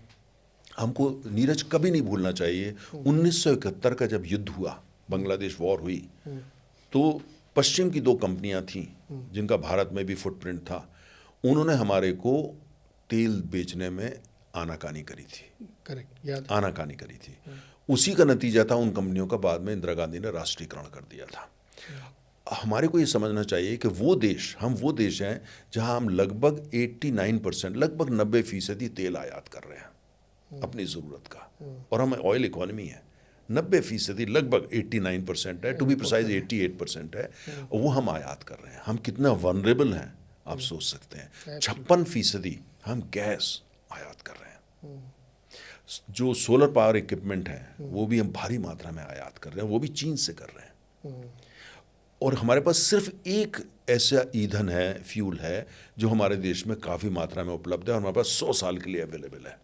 हमको नीरज कभी नहीं भूलना चाहिए 1971 का जब युद्ध हुआ, बांग्लादेश वॉर हुई, तो पश्चिम की 2 कंपनियां थीं जिनका भारत में भी फुटप्रिंट था, उन्होंने हमारे को तेल बेचने में आनाकानी करी थी। करेक्ट, आनाकानी करी थी। उसी का नतीजा था उन कंपनियों का बाद में इंदिरा गांधी ने राष्ट्रीयकरण कर दिया था। हमारे को ये समझना चाहिए कि हम वो देश हैं जहां हम लगभग 89%, लगभग 90% तेल आयात कर रहे हैं अपनी ज़रूरत का, और हम ऑयल इकोनॉमी है। 90% लगभग 89% है, टू बी प्रिसाइज 88% है, वो हम आयात कर रहे हैं। हम कितना वनरेबल हैं आप सोच सकते हैं। 56% हम गैस आयात कर रहे हैं। जो सोलर पावर इक्विपमेंट है वो भी हम भारी मात्रा में आयात कर रहे हैं, वो भी चीन से कर रहे हैं। और हमारे पास सिर्फ एक ऐसा ईंधन है, फ्यूल है, जो हमारे देश में काफ़ी मात्रा में उपलब्ध है और हमारे पास 100 साल के लिए अवेलेबल है,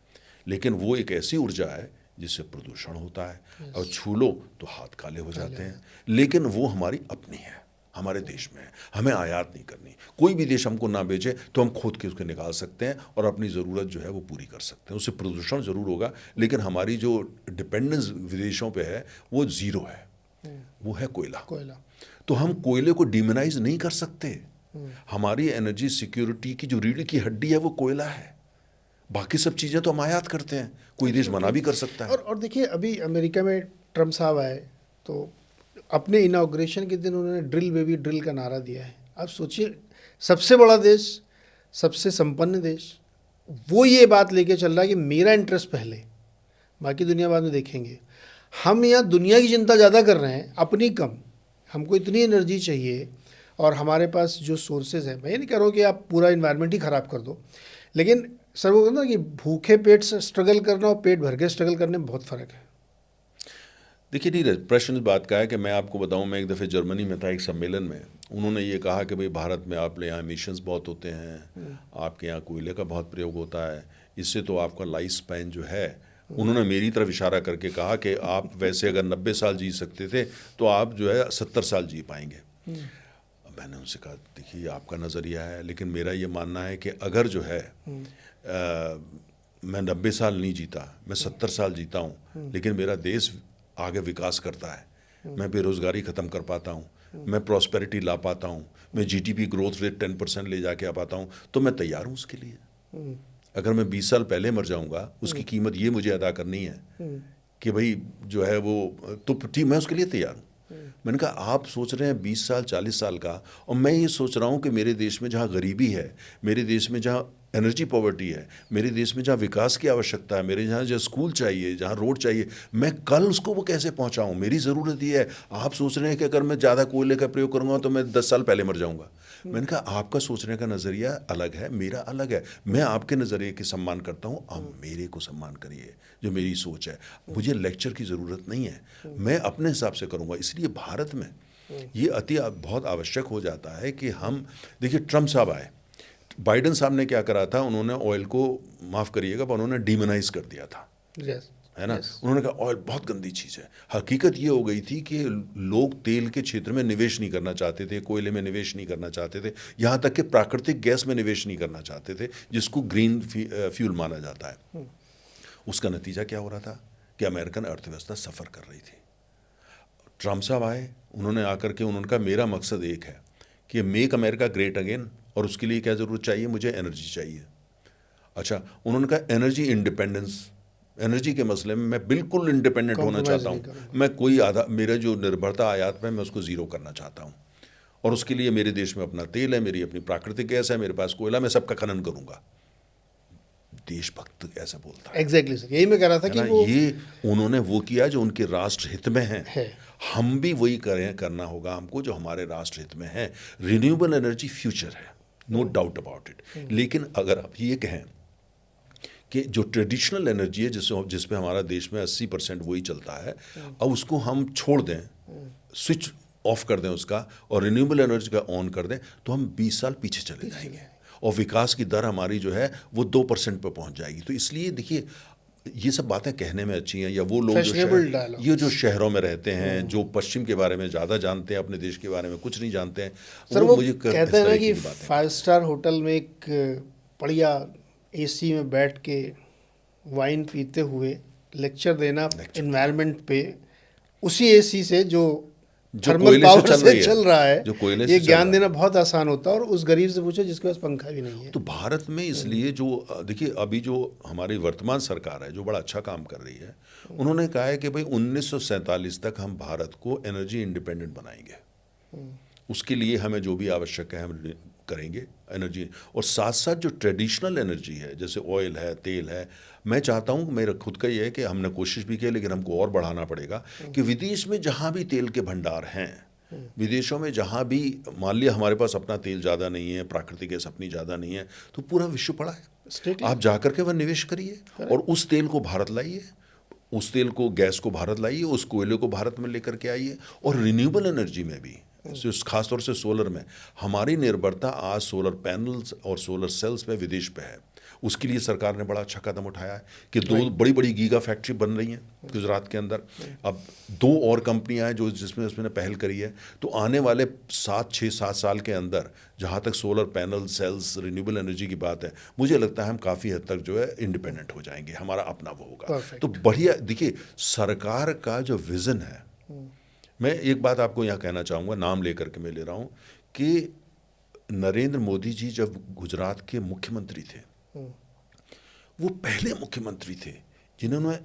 लेकिन वो एक ऐसी ऊर्जा है जिससे प्रदूषण होता है और छू लो तो हाथ काले हो जाते हैं। लेकिन वो हमारी अपनी है, हमारे देश में है, हमें आयात नहीं करनी। कोई भी देश हमको ना बेचे तो हम खुद के उसके निकाल सकते हैं और अपनी ज़रूरत जो है वो पूरी कर सकते हैं। उससे प्रदूषण ज़रूर होगा, लेकिन हमारी जो डिपेंडेंस विदेशों पे है वो ज़ीरो है, वो है कोयला। तो हम कोयले को डिमोनाइज नहीं कर सकते। हमारी एनर्जी सिक्योरिटी की जो रीढ़ की हड्डी है वो कोयला है। बाकी सब चीज़ें तो हम आयात करते हैं, कोई देश मना भी कर सकता है। और देखिए, अभी अमेरिका में ट्रम्प साहब आए तो अपने इनाग्रेशन के दिन उन्होंने ड्रिल बेबी ड्रिल का नारा दिया है। आप सोचिए, सबसे बड़ा देश, सबसे संपन्न देश, वो ये बात लेके चल रहा है कि मेरा इंटरेस्ट पहले, बाकी दुनिया बाद में देखेंगे। हम यहाँ दुनिया की चिंता ज़्यादा कर रहे हैं, अपनी कम। हमको इतनी एनर्जी चाहिए और हमारे पास जो सोर्सेज हैं, मैं ये नहीं कह रहा हूँ कि आप पूरा इन्वायरमेंट ही ख़राब कर दो, लेकिन सर वो कहते ना कि भूखे पेट से स्ट्रगल करना और पेट भर के स्ट्रगल करने में बहुत फ़र्क है। देखिए नीरज, प्रश्न इस बात का है कि मैं आपको बताऊं, मैं एक दफ़े जर्मनी में था एक सम्मेलन में, उन्होंने ये कहा कि भाई भारत में आप यहाँ एमिशंस बहुत होते हैं, आपके यहाँ कोयले का बहुत प्रयोग होता है, इससे तो आपका लाइफ स्पैन जो है, उन्होंने मेरी तरफ इशारा करके कहा कि आप वैसे अगर 90 साल जी सकते थे तो आप जो है 70 साल जी पाएंगे। मैंने उनसे कहा देखिए आपका नज़रिया है, लेकिन मेरा ये मानना है कि अगर जो है मैं 90 साल नहीं जीता, मैं 70 साल जीता हूँ, लेकिन मेरा देश आगे विकास करता है, मैं बेरोज़गारी ख़त्म कर पाता हूँ, मैं प्रॉस्पेरिटी ला पाता हूँ, मैं जीडीपी ग्रोथ रेट 10% ले जाके आ पाता हूँ, तो मैं तैयार हूँ उसके लिए। अगर मैं 20 साल पहले मर जाऊँगा, उसकी कीमत ये मुझे अदा करनी है कि भाई जो है वो, तो ठीक, मैं उसके लिए तैयार हूँ। मैंने कहा आप सोच रहे हैं 20 साल 40 साल का, और मैं ये सोच रहा हूँ कि मेरे देश में जहाँ गरीबी है, मेरे देश में जहाँ एनर्जी पॉवर्टी है, मेरे देश में जहाँ विकास की आवश्यकता है, मेरे यहाँ जहाँ स्कूल चाहिए, जहाँ रोड चाहिए, मैं कल उसको वो कैसे पहुँचाऊँ। मेरी ज़रूरत ये है। आप सोच रहे हैं कि अगर मैं ज़्यादा कोयले का प्रयोग करूँगा तो मैं 10 साल पहले मर जाऊँगा। मैंने कहा आपका सोचने का नज़रिया अलग है, मेरा अलग है। मैं आपके नज़रिए के सम्मान करता हूँ, आप मेरे को सम्मान करिए जो मेरी सोच है। मुझे लेक्चर की ज़रूरत नहीं है, मैं अपने हिसाब से करूँगा। इसलिए भारत में ये बहुत आवश्यक हो जाता है कि हम, देखिए ट्रम्प साहब आए, बाइडन साहब ने क्या करा था, उन्होंने ऑयल को, माफ़ करिएगा, पर उन्होंने डिमोनाइज कर दिया था, है ना। उन्होंने कहा ऑयल बहुत गंदी चीज़ है। हकीकत ये हो गई थी कि लोग तेल के क्षेत्र में निवेश नहीं करना चाहते थे, कोयले में निवेश नहीं करना चाहते थे, यहाँ तक कि प्राकृतिक गैस में निवेश नहीं करना चाहते थे, जिसको ग्रीन फ्यूल माना जाता है। उसका नतीजा क्या हो रहा था कि अमेरिकन अर्थव्यवस्था सफ़र कर रही थी। ट्रम्प साहब आए, उन्होंने आकर के उन्होंने कहा मेरा मकसद एक है कि मेक अमेरिका ग्रेट अगेन, और उसके लिए क्या ज़रूरत चाहिए, मुझे एनर्जी चाहिए। अच्छा, उन्होंने कहा एनर्जी इंडिपेंडेंस, एनर्जी के मसले में मैं बिल्कुल इंडिपेंडेंट होना चाहता हूँ, मैं कोई आधा, मेरा जो निर्भरता आयात पे मैं उसको ज़ीरो करना चाहता हूँ, और उसके लिए मेरे देश में अपना तेल है, मेरी अपनी प्राकृतिक गैस है, मेरे पास कोयला, मैं सबका खनन करूँगा। देशभक्त ऐसा बोलता है। एग्जैक्टली सर, यही मैं कह रहा था कि वो ये उन्होंने वो किया जो उनके राष्ट्र हित में है। हम भी वही करें, करना होगा हमको जो हमारे राष्ट्र हित में है। रिन्यूएबल एनर्जी फ्यूचर है, नो डाउट अबाउट इट। लेकिन अगर आप ये कहें कि जो ट्रेडिशनल एनर्जी है जिसमें हमारा देश में 80% वही चलता है, अब उसको हम छोड़ दें, स्विच ऑफ कर दें उसका, और रिन्यूएबल एनर्जी का ऑन कर दें, तो हम 20 साल पीछे चले जाएंगे और विकास की दर हमारी जो है वो 2% पर पहुंच जाएगी। तो इसलिए देखिए, ये सब बातें कहने में अच्छी हैं, या वो लोग जो शहरों में रहते हैं, जो पश्चिम के बारे में ज़्यादा जानते हैं, अपने देश के बारे में कुछ नहीं जानते हैं, सर वो मुझे कहते हैं ना कि 5 स्टार होटल में एक बढ़िया एसी में बैठ के वाइन पीते हुए लेक्चर देना एनवायरनमेंट पे, उसी एसी से जो थर्मल पावर से चल रहा है, जो कोयले ये ज्ञान देना बहुत आसान होता है। और उस गरीब से पूछो जिसके पास पंखा भी नहीं है। तो भारत में इसलिए जो देखिए, अभी जो हमारी वर्तमान सरकार है जो बड़ा अच्छा काम कर रही है, उन्होंने कहा है कि भाई 1947 तक हम भारत को एनर्जी इंडिपेंडेंट बनाएंगे। उसके लिए हमें जो भी आवश्यक है हम करेंगे एनर्जी, और साथ साथ जो ट्रेडिशनल एनर्जी है जैसे ऑयल है, तेल है, मैं चाहता हूँ, मेरा खुद का ये है कि हमने कोशिश भी की, लेकिन हमको और बढ़ाना पड़ेगा कि विदेश में जहाँ भी तेल के भंडार हैं, विदेशों में जहाँ भी, मान लिया हमारे पास अपना तेल ज़्यादा नहीं है, प्राकृतिक गैस अपनी ज़्यादा नहीं है, तो पूरा विश्व पड़ा है, आप जा करके वह निवेश करिए और उस तेल को भारत लाइए, उस तेल को, गैस को भारत लाइए, उस कोयले को भारत में लेकर के आइए। और रिन्यूएबल एनर्जी में भी, खासतौर से सोलर में, हमारी निर्भरता आज सोलर पैनल्स और सोलर सेल्स पे विदेश पे है। उसके लिए सरकार ने बड़ा अच्छा कदम उठाया है कि 2 बड़ी बड़ी गीगा फैक्ट्री बन रही हैं गुजरात के अंदर। अब 2 और कंपनियां हैं जो जिसमें उसने पहल करी है। तो आने वाले 6-7 साल के अंदर, जहाँ तक solar panel, cells, renewable energy की बात है, मुझे लगता है हम काफ़ी हद तक जो है इंडिपेंडेंट हो जाएंगे, हमारा अपना वो होगा। तो बढ़िया, देखिए सरकार का जो विज़न है मैं एक बात आपको यहाँ कहना चाहूँगा, नाम लेकर के मैं ले रहा हूँ कि नरेंद्र मोदी जी जब गुजरात के मुख्यमंत्री थे, वो पहले मुख्यमंत्री थे जिन्होंने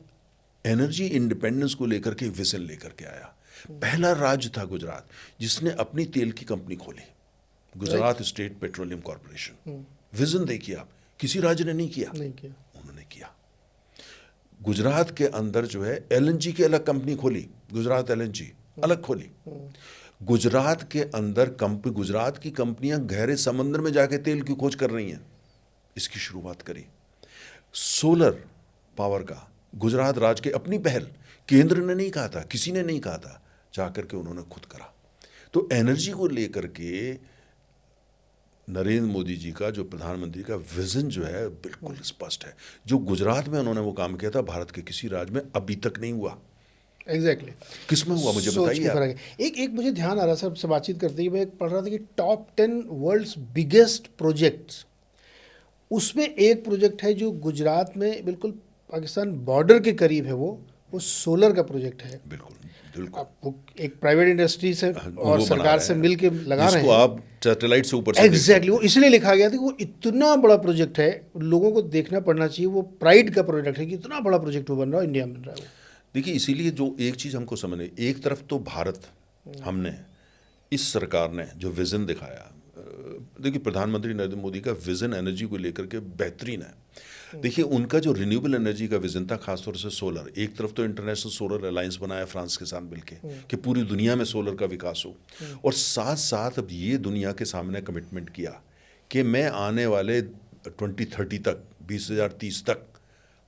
एनर्जी इंडिपेंडेंस को लेकर के विजन लेकर के आया। पहला राज्य था गुजरात जिसने अपनी तेल की कंपनी खोली, Gujarat state petroleum corporation. Vision देखिए आप, किसी राज्य ने नहीं किया, उन्होंने किया। गुजरात के अंदर जो है एलएनजी की अलग कंपनी खोली, गुजरात एलएनजी अलग खोली। गुजरात के अंदर गुजरात की कंपनियां गहरे समंदर में जाके तेल की खोज कर रही हैं, इसकी शुरुआत करी। सोलर पावर का गुजरात राज्य के अपनी पहल, केंद्र ने नहीं कहा था, किसी ने नहीं कहा था, जाकर के उन्होंने खुद करा। तो एनर्जी को लेकर के नरेंद्र मोदी जी का जो प्रधानमंत्री का विजन जो है बिल्कुल स्पष्ट है। जो गुजरात में उन्होंने वो काम किया था, भारत के किसी राज्य में अभी तक नहीं हुआ। एग्जैक्टली किस में हुआ मुझे बताइए। एक मुझे ध्यान आ रहा है सबसे बातचीत करते ही, मैं पढ़ रहा था कि टॉप 10 वर्ल्ड्स बिगेस्ट प्रोजेक्ट्स, उसमें एक प्रोजेक्ट है जो गुजरात में बिल्कुल पाकिस्तान बॉर्डर के करीब है, वो सोलर का प्रोजेक्ट है। बिल्कुल बिल्कुल। वो एक प्राइवेट इंडस्ट्री से और सरकार से मिल के लगा रहे हैं, आप सैटेलाइट से ऊपर से एग्जैक्टली। वो इसलिए लिखा गया था कि वो इतना बड़ा प्रोजेक्ट है, लोगों को देखना पड़ना चाहिए, वो प्राइड का प्रोजेक्ट है कि इतना बड़ा प्रोजेक्ट वो बन रहा है, इंडिया में बन रहा है वो। देखिए, इसीलिए जो एक चीज़ हमको समझने, एक तरफ तो भारत, हमने इस सरकार ने जो विज़न दिखाया, देखिए प्रधानमंत्री नरेंद्र मोदी का विज़न एनर्जी को लेकर के बेहतरीन है। देखिए उनका जो रिन्यूएबल एनर्जी का विज़न था, खासतौर से सोलर, एक तरफ तो इंटरनेशनल सोलर अलायंस बनाया फ्रांस के साथ मिलके कि पूरी दुनिया में सोलर का विकास हो, और साथ साथ अब ये दुनिया के सामने कमिटमेंट किया कि मैं आने वाले 2030 तक, 2030 तक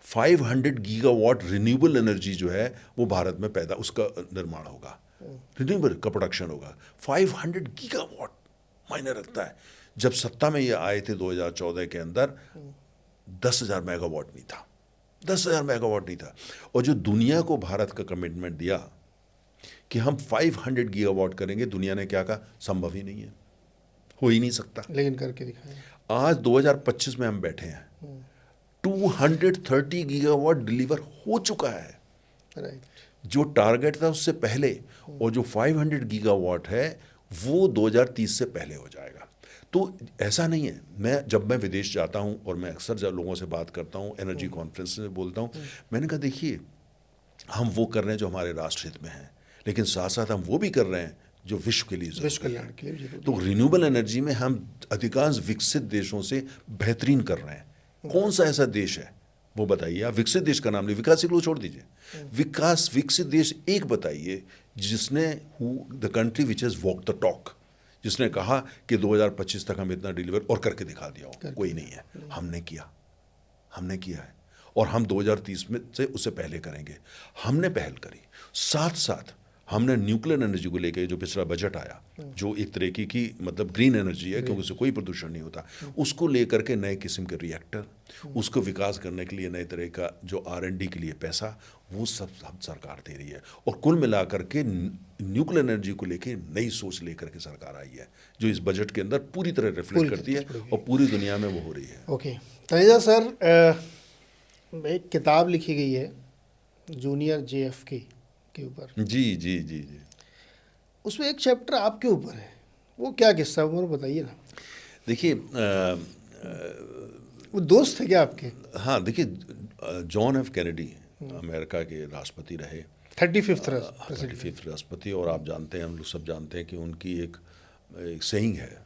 500 गीगावाट रिन्यूएबल एनर्जी जो है वो भारत में पैदा, उसका निर्माण होगा, रिन्यूएबल का प्रोडक्शन होगा। 500 गीगावाट मायने रखता है। जब सत्ता में ये आए थे 2014 के अंदर, 10,000 मेगावाट नहीं था, 10,000 मेगावाट नहीं था। और जो दुनिया को भारत का कमिटमेंट दिया कि हम 500 गीगावाट करेंगे, दुनिया ने क्या कहा, संभव ही नहीं है, हो ही नहीं सकता, लेकिन करके दिखाया। आज 2025 में हम बैठे हैं, 230 गीगावाट डिलीवर हो चुका है, राइट। जो टारगेट था उससे पहले, और जो 500 गीगावाट है वो 2030 से पहले हो जाएगा। तो ऐसा नहीं है, जब मैं विदेश जाता हूं और मैं अक्सर जब लोगों से बात करता हूं, एनर्जी कॉन्फ्रेंस में बोलता हूं, मैंने कहा देखिए हम वो कर रहे हैं जो हमारे राष्ट्र हित में है, लेकिन साथ साथ हम वो भी कर रहे हैं जो विश्व के लिए जरूरी है। तो रिन्यूएबल एनर्जी में हम अधिकांश विकसित देशों से बेहतरीन कर रहे हैं। कौन सा ऐसा देश है वो बताइए आप, विकसित देश का नाम नहीं, विकास को छोड़ दीजिए, विकसित देश एक बताइए जिसने the country which has walk the talk, जिसने कहा कि 2025 तक हम इतना डिलीवर और करके दिखा दिया हो। कोई नहीं है। हमने किया है, और हम 2030 में से उससे पहले करेंगे। हमने पहल करी, साथ साथ हमने न्यूक्लियर एनर्जी को लेकर जो पिछला बजट आया, जो एक तरीके की मतलब ग्रीन एनर्जी है क्योंकि उससे कोई प्रदूषण नहीं होता, उसको लेकर के नए किस्म के रिएक्टर, उसको विकास करने के लिए नए तरह का जो R&D के लिए पैसा, वो सब सरकार दे रही है। और कुल मिलाकर के न्यूक्लियर एनर्जी को लेकर नई सोच लेकर के सरकार आई है, जो इस बजट के अंदर पूरी तरह रिफ्लेक्ट करती है और पूरी दुनिया में वो हो रही है। ओके तनेजा सर, एक किताब लिखी गई है जूनियर JFK के ऊपर। जी जी जी जी। उसमें एक चैप्टर आपके ऊपर है, वो क्या किस्सा वो बताइए ना। देखिए वो दोस्त थे क्या आपके? हाँ, देखिए जॉन F कैनेडी अमेरिका के राष्ट्रपति रहे, 35th राष्ट्रपति। और आप जानते हैं, हम लोग सब जानते हैं कि उनकी एक सेइंग है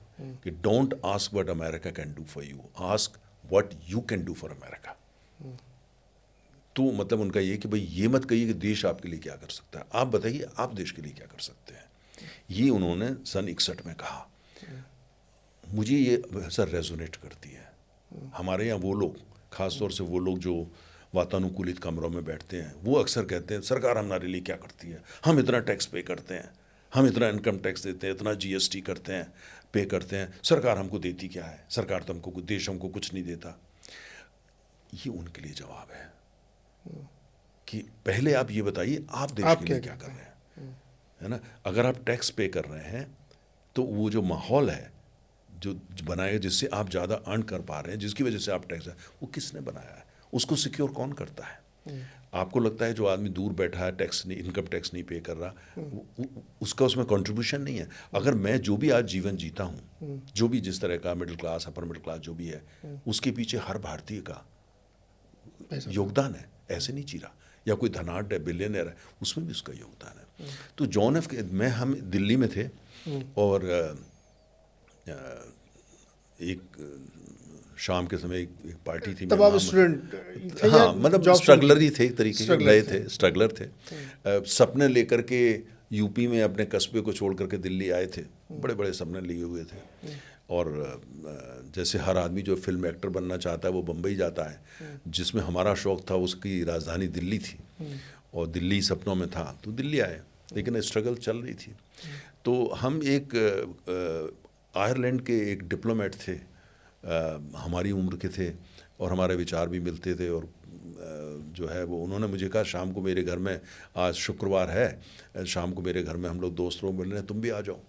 कि don't ask what America can do for you, ask what you can do for America. तो मतलब उनका ये कि भाई ये मत कहिए कि देश आपके लिए क्या कर सकता है, आप बताइए आप देश के लिए क्या कर सकते हैं। ये उन्होंने सन 61 में कहा। मुझे ये सर रेजोनेट करती है। हमारे यहाँ वो लोग, खासतौर से वो लोग जो वातानुकूलित कमरों में बैठते हैं, वो अक्सर कहते हैं सरकार हमारे लिए क्या करती है, हम इतना टैक्स पे करते हैं, हम इतना इनकम टैक्स देते हैं, इतना GST करते हैं, पे करते हैं, सरकार हमको देती क्या है, सरकार तो हमको, देश हमको कुछ नहीं देता। ये उनके लिए जवाब है कि पहले आप ये बताइए आप देश के लिए क्या कर रहे हैं, है ना। अगर आप टैक्स पे कर रहे हैं तो वो जो माहौल है जो बनाया, जिससे आप ज़्यादा अर्न कर पा रहे हैं, जिसकी वजह से आप टैक्स, वो किसने बनाया है, उसको सिक्योर कौन करता है। आपको लगता है जो आदमी दूर बैठा है, टैक्स नहीं, इनकम टैक्स नहीं पे कर रहा, उसका उसमें कंट्रीब्यूशन नहीं है। अगर मैं जो भी आज जीवन जीता हूँ, जो भी जिस तरह का middle class, upper middle class जो भी है, उसके पीछे हर भारतीय का योगदान है। ऐसे नहीं जी रहा, या कोई धनाढ़ है, बिलियनर है, उसमें भी उसका योगदान है। तो जॉन एफ मैं हम दिल्ली में थे और एक शाम के समय एक पार्टी थी। तब आप स्टूडेंट थे? हाँ, मतलब स्ट्रगलर ही थे, एक तरीके के नए थे, स्ट्रगलर थे। सपने लेकर के यूपी में अपने कस्बे को छोड़ करके दिल्ली आए थे, बड़े बड़े सपने लिए हुए थे। और जैसे हर आदमी जो फिल्म एक्टर बनना चाहता है वो बम्बई जाता है, जिसमें हमारा शौक़ था, उसकी राजधानी दिल्ली थी और दिल्ली सपनों में था, तो दिल्ली आए, लेकिन स्ट्रगल चल रही थी। तो हम एक आयरलैंड के एक डिप्लोमेट थे, हमारी उम्र के थे और हमारे विचार भी मिलते थे। और जो है वो उन्होंने मुझे कहा शाम को मेरे घर में, आज शुक्रवार है, शाम को मेरे घर में हम लोग दोस्त लोग मिल रहे हैं, तुम भी आ जाओ।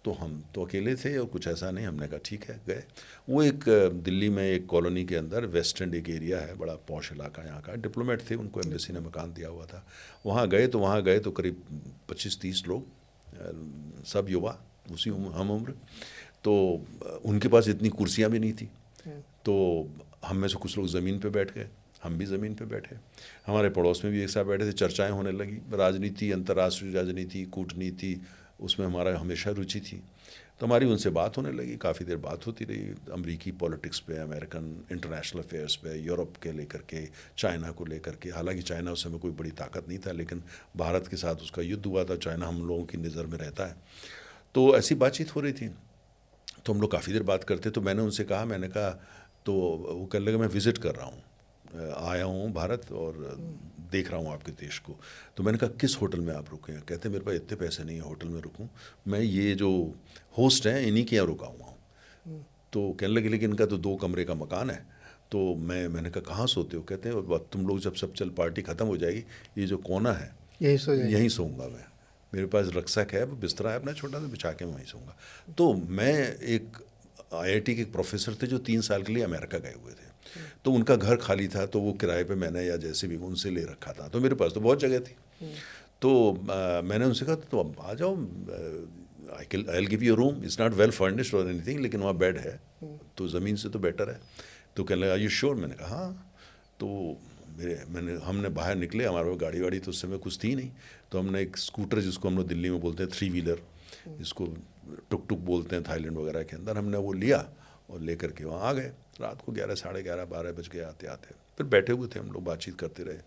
तो हम तो अकेले थे और कुछ ऐसा नहीं, हमने कहा ठीक है, गए। वो एक दिल्ली में एक कॉलोनी के अंदर, वेस्ट एंड एक एरिया है, बड़ा पॉश इलाका यहाँ का, डिप्लोमेट थे, उनको एम्बेसी ने मकान दिया हुआ था। वहाँ गए तो करीब 25-30 लोग, सब युवा, उसी हम उम्र। तो उनके पास इतनी कुर्सियाँ भी नहीं थी, तो हम में से कुछ लोग ज़मीन पे बैठ गए, हम भी ज़मीन पे बैठे। हमारे पड़ोस में भी एक साथ बैठे थे, चर्चाएं होने लगी, राजनीति, अंतर्राष्ट्रीय राजनीति, कूटनीति, उसमें हमारा हमेशा रुचि थी। तो हमारी उनसे बात होने लगी, काफ़ी देर बात होती रही, अमरीकी पॉलिटिक्स पे, अमेरिकन इंटरनेशनल अफेयर्स पे, यूरोप के लेकर के, चाइना को लेकर के। हालांकि चाइना उस समय कोई बड़ी ताकत नहीं था, लेकिन भारत के साथ उसका युद्ध हुआ था, चाइना हम लोगों की नज़र में रहता है। तो ऐसी बातचीत हो रही थी, तो हम लोग काफ़ी देर बात करते। तो मैंने उनसे कहा, मैंने कहा, तो वो कहने लगे मैं विज़िट कर रहा हूँ, आया हूँ भारत और देख रहा हूँ आपके देश को। तो मैंने कहा किस होटल में आप रुके हैं? कहते मेरे पास इतने पैसे नहीं है होटल में रुकूँ, मैं ये जो होस्ट हैं इन्हीं के यहाँ रुका हुआ हूँ। तो कहने लगे लेकिन इनका तो 2 कमरे का मकान है। तो मैंने कहा कहाँ सोते हो? कहते हैं तुम लोग जब सब चल पार्टी ख़त्म हो जाएगी, ये जो कोना है यहीं सोऊंगा मैं, मेरे पास रक्सक है, बिस्तरा है अपना छोटा सा, बिछा के मैं वहीं सोऊंगा। तो मैं एक IIT के एक प्रोफेसर थे जो 3 साल के लिए अमेरिका गए हुए थे, तो उनका घर खाली था, तो वो किराए पे मैंने या जैसे भी उनसे ले रखा था, तो मेरे पास तो बहुत जगह थी। तो मैंने उनसे कहा तो अब आ जाओ, I will give U room, it's not well furnished और एनीथिंग, लेकिन वहाँ बेड है, तो ज़मीन से तो बेटर है। तो कहने लगा आर यू श्योर? मैंने कहा हाँ। तो हमने बाहर निकले, हमारे पास गाड़ी वाड़ी तो उस समय कुछ थी नहीं, तो हमने एक स्कूटर, जिसको हम लोग दिल्ली में बोलते हैं 3 व्हीलर, इसको टुक टुक बोलते हैं थाईलैंड वगैरह के अंदर, हमने वो लिया और लेकर के वहाँ आ गए। रात को 11, साढ़े 11, 12 बज गए आते आते। फिर बैठे हुए थे हम लोग, बातचीत करते रहे।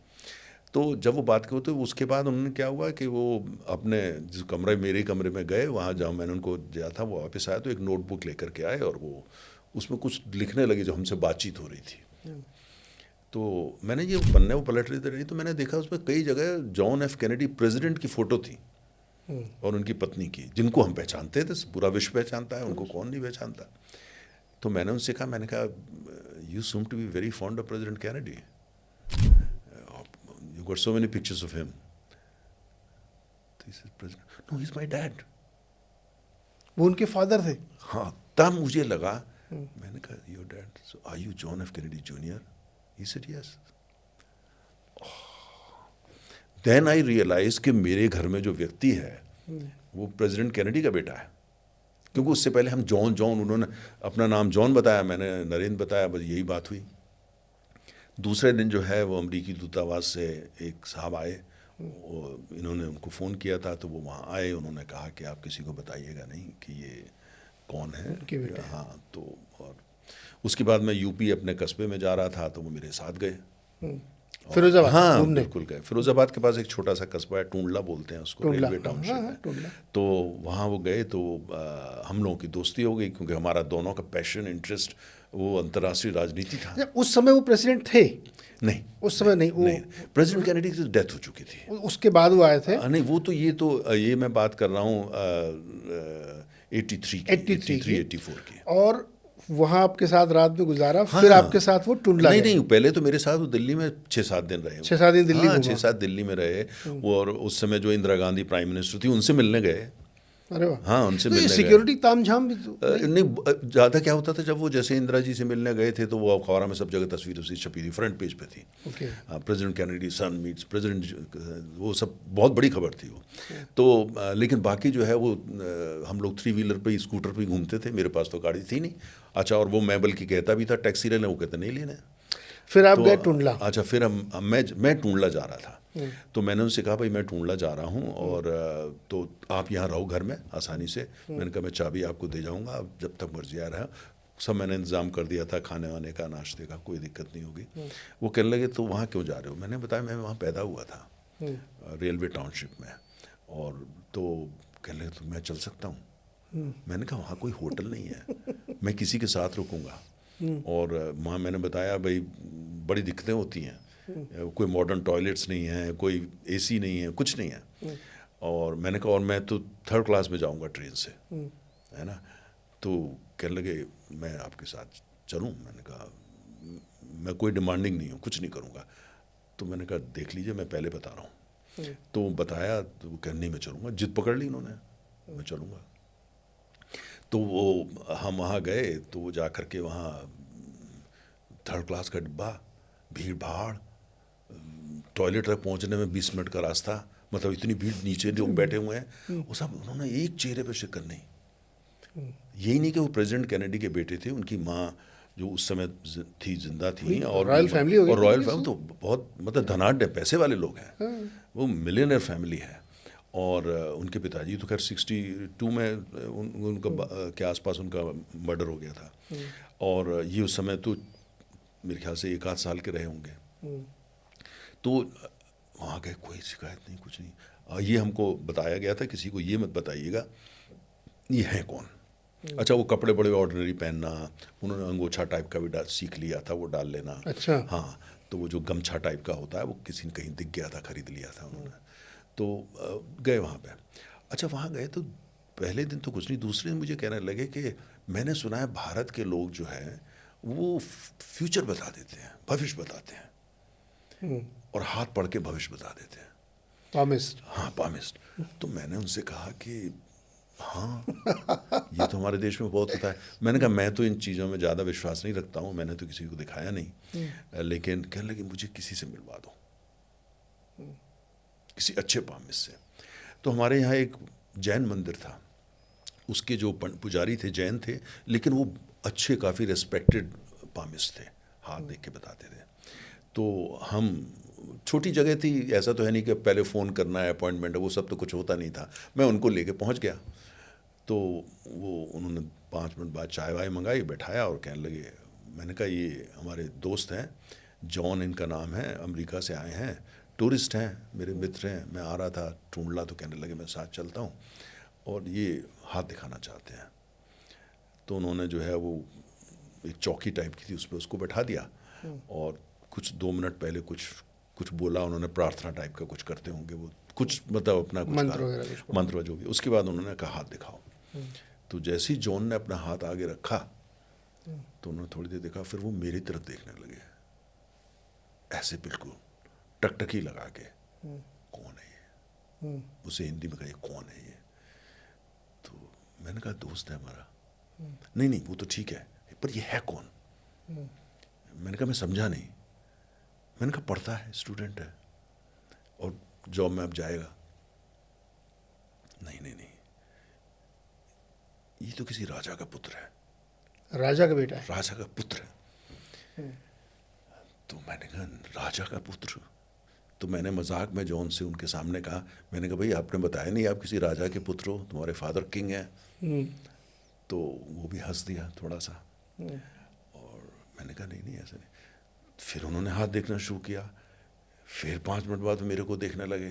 तो जब वो बात करते, उसके बाद उन्होंने क्या हुआ कि वो अपने जिस कमरे, मेरे कमरे में गए, वहाँ जहाँ मैंने उनको दिया था, वो वापस आए तो एक नोटबुक लेकर के आए और वो उसमें कुछ लिखने लगे जो हमसे बातचीत हो रही थी। तो मैंने ये पन्ने वो पलट रही, तो मैंने देखा उसमें कई जगह जॉन एफ कैनेडी प्रेसिडेंट की फ़ोटो थी और उनकी पत्नी की, जिनको हम पहचानते थे, पूरा विश्व पहचानता है, उनको कौन नहीं पहचानता। तो मैंने उनसे कहा, मैंने कहा you seem to be very fond of President Kennedy, you got so many pictures of him. No he is my dad. वो उनके फादर थे? हाँ। तब मुझे लगा, मैंने कहा your dad, so are you John F Kennedy junior? He said yes. Then I realized कि मेरे घर में जो व्यक्ति है वो प्रेसिडेंट कैनेडी का बेटा है, क्योंकि उससे पहले हम जॉन, उन्होंने अपना नाम जॉन बताया, मैंने नरेंद्र बताया, बस यही बात हुई। दूसरे दिन जो है वो अमेरिकी दूतावास से एक साहब आए, इन्होंने उनको फ़ोन किया था, तो वो वहाँ आए, उन्होंने कहा कि आप किसी को बताइएगा नहीं कि ये कौन है। हाँ। तो और उसके बाद मैं यूपी अपने कस्बे में जा रहा था, तो वो मेरे साथ गए फिरोजाबाद। हाँ, बिल्कुल गए। फिरोजाबाद के पास एक छोटा सा कस्बा है, टूंडला बोलते हैं उसको, रेलवे टाउनशिप है। तो वहाँ वो गए, तो हम लोगों की दोस्ती हो गई, क्योंकि हमारा दोनों का पैशन, इंटरेस्ट वो अंतर्राष्ट्रीय राजनीति था। उस समय वो प्रेसिडेंट थे? नहीं, उस समय नहीं। वो प्रेसिडेंट कैनेडी की डेथ हो चुकी थी, उसके बाद वो आए थे? नहीं, वो तो ये मैं बात कर रहा हूँ 83-84 की। और वहाँ आपके साथ रात में गुजारा? हाँ, फिर आपके साथ वो टुंडला? नहीं, पहले तो मेरे साथ वो दिल्ली में 6-7 दिन रहे। 6-7 दिन दिल्ली? हाँ, 6-7 दिल्ली में रहे। और उस समय जो इंदिरा गांधी प्राइम मिनिस्टर थी, उनसे मिलने गए। अरे वाह। हाँ, उनसे तो ये मिलने गए। सिक्योरिटी तामझाम भी तो नहीं, ज़्यादा क्या होता था, जब वो जैसे इंदिरा जी से मिलने गए थे तो वो अखबार में सब जगह तस्वीर उसी छपी थी, फ्रंट पेज पे थी। ओके। प्रेसिडेंट कैनेडी सन मीट्स प्रेसिडेंट, वो सब बहुत बड़ी खबर थी वो। तो लेकिन बाकी जो है वो हम लोग 3 व्हीलर पे, स्कूटर पे घूमते थे, मेरे पास तो गाड़ी थी नहीं। अच्छा, और वो मैं बल्कि कहता भी था टैक्सी ले लें, वो कहते नहीं लेना है। फिर आप तो गए टुंडला। अच्छा, फिर मैं टूंडला जा रहा था। तो मैंने उनसे कहा भाई मैं टूंडला जा रहा हूँ और तो आप यहाँ रहो घर में आसानी से। मैंने कहा मैं चाबी आपको दे जाऊँगा, आप जब तक मर्जी आ रहा है। सब मैंने इंतज़ाम कर दिया था, खाने वाने का, नाश्ते का, कोई दिक्कत नहीं होगी। वो कहने लगे तो वहाँ क्यों जा रहे हो? मैंने बताया मैं वहाँ पैदा हुआ था, रेलवे टाउनशिप में। और तो कहने लगे तो मैं चल सकता हूँ। मैंने कहा वहाँ कोई होटल नहीं है, मैं किसी के साथ रुकूंगा। और वहाँ मैंने बताया भाई बड़ी दिक्कतें होती हैं, कोई मॉडर्न टॉयलेट्स नहीं है, कोई एसी नहीं है, कुछ नहीं है। और मैंने कहा और मैं तो 3rd क्लास में जाऊँगा ट्रेन से, है ना। तो कहने लगे मैं आपके साथ चलूँ? मैंने कहा मैं कोई डिमांडिंग नहीं हूँ, कुछ नहीं करूँगा। तो मैंने कहा देख लीजिए मैं पहले बता रहा हूँ। तो बताया तो वो कहने मैं चलूँगा, जिद पकड़ ली उन्होंने, मैं चलूँगा। तो वो हम वहाँ गए, तो वो जा कर के वहाँ 3rd क्लास का डिब्बा, भीड़ भाड़, टॉयलेट तक पहुँचने में 20 मिनट का रास्ता, मतलब इतनी भीड़, नीचे लोग बैठे हुए हैं। वो सब उन्होंने एक चेहरे पे शिकन नहीं। यही नहीं कि वो प्रेसिडेंट कैनेडी के बेटे थे, उनकी माँ जो उस समय थी, जिंदा थी। और रॉयल फैमिली हो गई और थी रॉयल पूरी फैमिली तो बहुत मतलब धनाढ़ पैसे वाले लोग हैं, वो मिलियनर फैमिली है। और उनके पिताजी तो खैर 62 में उनका के आसपास उनका मर्डर हो गया था। और ये उस समय तो मेरे ख्याल से 1 आध साल के रहे होंगे। तो वहाँ गए, कोई शिकायत नहीं, कुछ नहीं। ये हमको बताया गया था किसी को ये मत बताइएगा ये है कौन। अच्छा, वो कपड़े बड़े ऑर्डिनरी पहनना, उन्होंने अंगोछा टाइप का भी सीख लिया था, वो डाल लेना। अच्छा। हाँ, तो वो जो गमछा टाइप का होता है वो किसी ने कहीं दिख गया था, खरीद लिया था उन्होंने। तो गए वहाँ पे। अच्छा, वहाँ गए तो पहले दिन तो कुछ नहीं, दूसरे दिन मुझे कहने लगे कि मैंने सुना है भारत के लोग जो हैं वो फ्यूचर बता देते हैं, भविष्य बताते हैं, और हाथ पढ़ के भविष्य बता देते हैं। पामिस्ट। हाँ, पामिस्ट। तो मैंने उनसे कहा कि हाँ, ये तो हमारे देश में बहुत होता है। मैंने कहा मैं तो इन चीज़ों में ज़्यादा विश्वास नहीं रखता हूँ, मैंने तो किसी को दिखाया नहीं। लेकिन कहने लगे मुझे किसी से मिलवा दो, किसी अच्छे पामिस्ट से। तो हमारे यहाँ एक जैन मंदिर था, उसके जो पुजारी थे जैन थे, लेकिन वो अच्छे, काफ़ी रेस्पेक्टेड पामिस्ट थे, हाथ देख के बताते थे। तो हम, छोटी जगह थी, ऐसा तो है नहीं कि पहले फ़ोन करना है, अपॉइंटमेंट है, वो सब तो कुछ होता नहीं था। मैं उनको लेके पहुंच गया। तो वो उन्होंने 5 मिनट बाद चाय वाय मंगाई, बैठाया और कहने लगे, मैंने कहा ये हमारे दोस्त हैं, जॉन इनका नाम है, अमेरिका से आए हैं, टूरिस्ट हैं, मेरे मित्र हैं, मैं आ रहा था टूंडला। तो कहने लगे मैं साथ चलता हूँ, और ये हाथ दिखाना चाहते हैं। तो उन्होंने जो है वो एक चौकी टाइप की थी, उस पर उसको बैठा दिया, और कुछ 2 मिनट पहले कुछ कुछ बोला उन्होंने, प्रार्थना टाइप का कुछ करते होंगे वो, कुछ मतलब अपना कुछ मंत्र वगैरह कुछ। मंत्र जो भी। उसके बाद उन्होंने कहा हाथ दिखाओ। तो जैसे ही जॉन ने अपना हाथ आगे रखा तो उन्होंने थोड़ी देर देखा, फिर वो मेरी तरफ देखने लगे, ऐसे बिल्कुल टकटकी लगा के, कौन है ये? उसे हिंदी में कहा कौन है ये? तो मैंने कहा दोस्त है हमारा। नहीं नहीं वो तो ठीक है, पर ये है कौन? मैंने कहा मैं समझा नहीं। मैंने कहा पढ़ता है, स्टूडेंट है, और जॉब में अब जाएगा। नहीं नहीं नहीं, ये तो किसी राजा का पुत्र है, राजा का बेटा है। राजा का पुत्र है। तो मैंने कहा राजा का पुत्र? तो मैंने मजाक में जॉन से उनके सामने कहा, मैंने कहा भाई आपने बताया नहीं आप किसी राजा के पुत्र हो, तुम्हारे फादर किंग हैं। तो वो भी हंस दिया थोड़ा सा, और मैंने कहा नहीं नहीं ऐसा नहीं। फिर उन्होंने हाथ देखना शुरू किया, फिर 5 मिनट बाद मेरे को देखने लगे,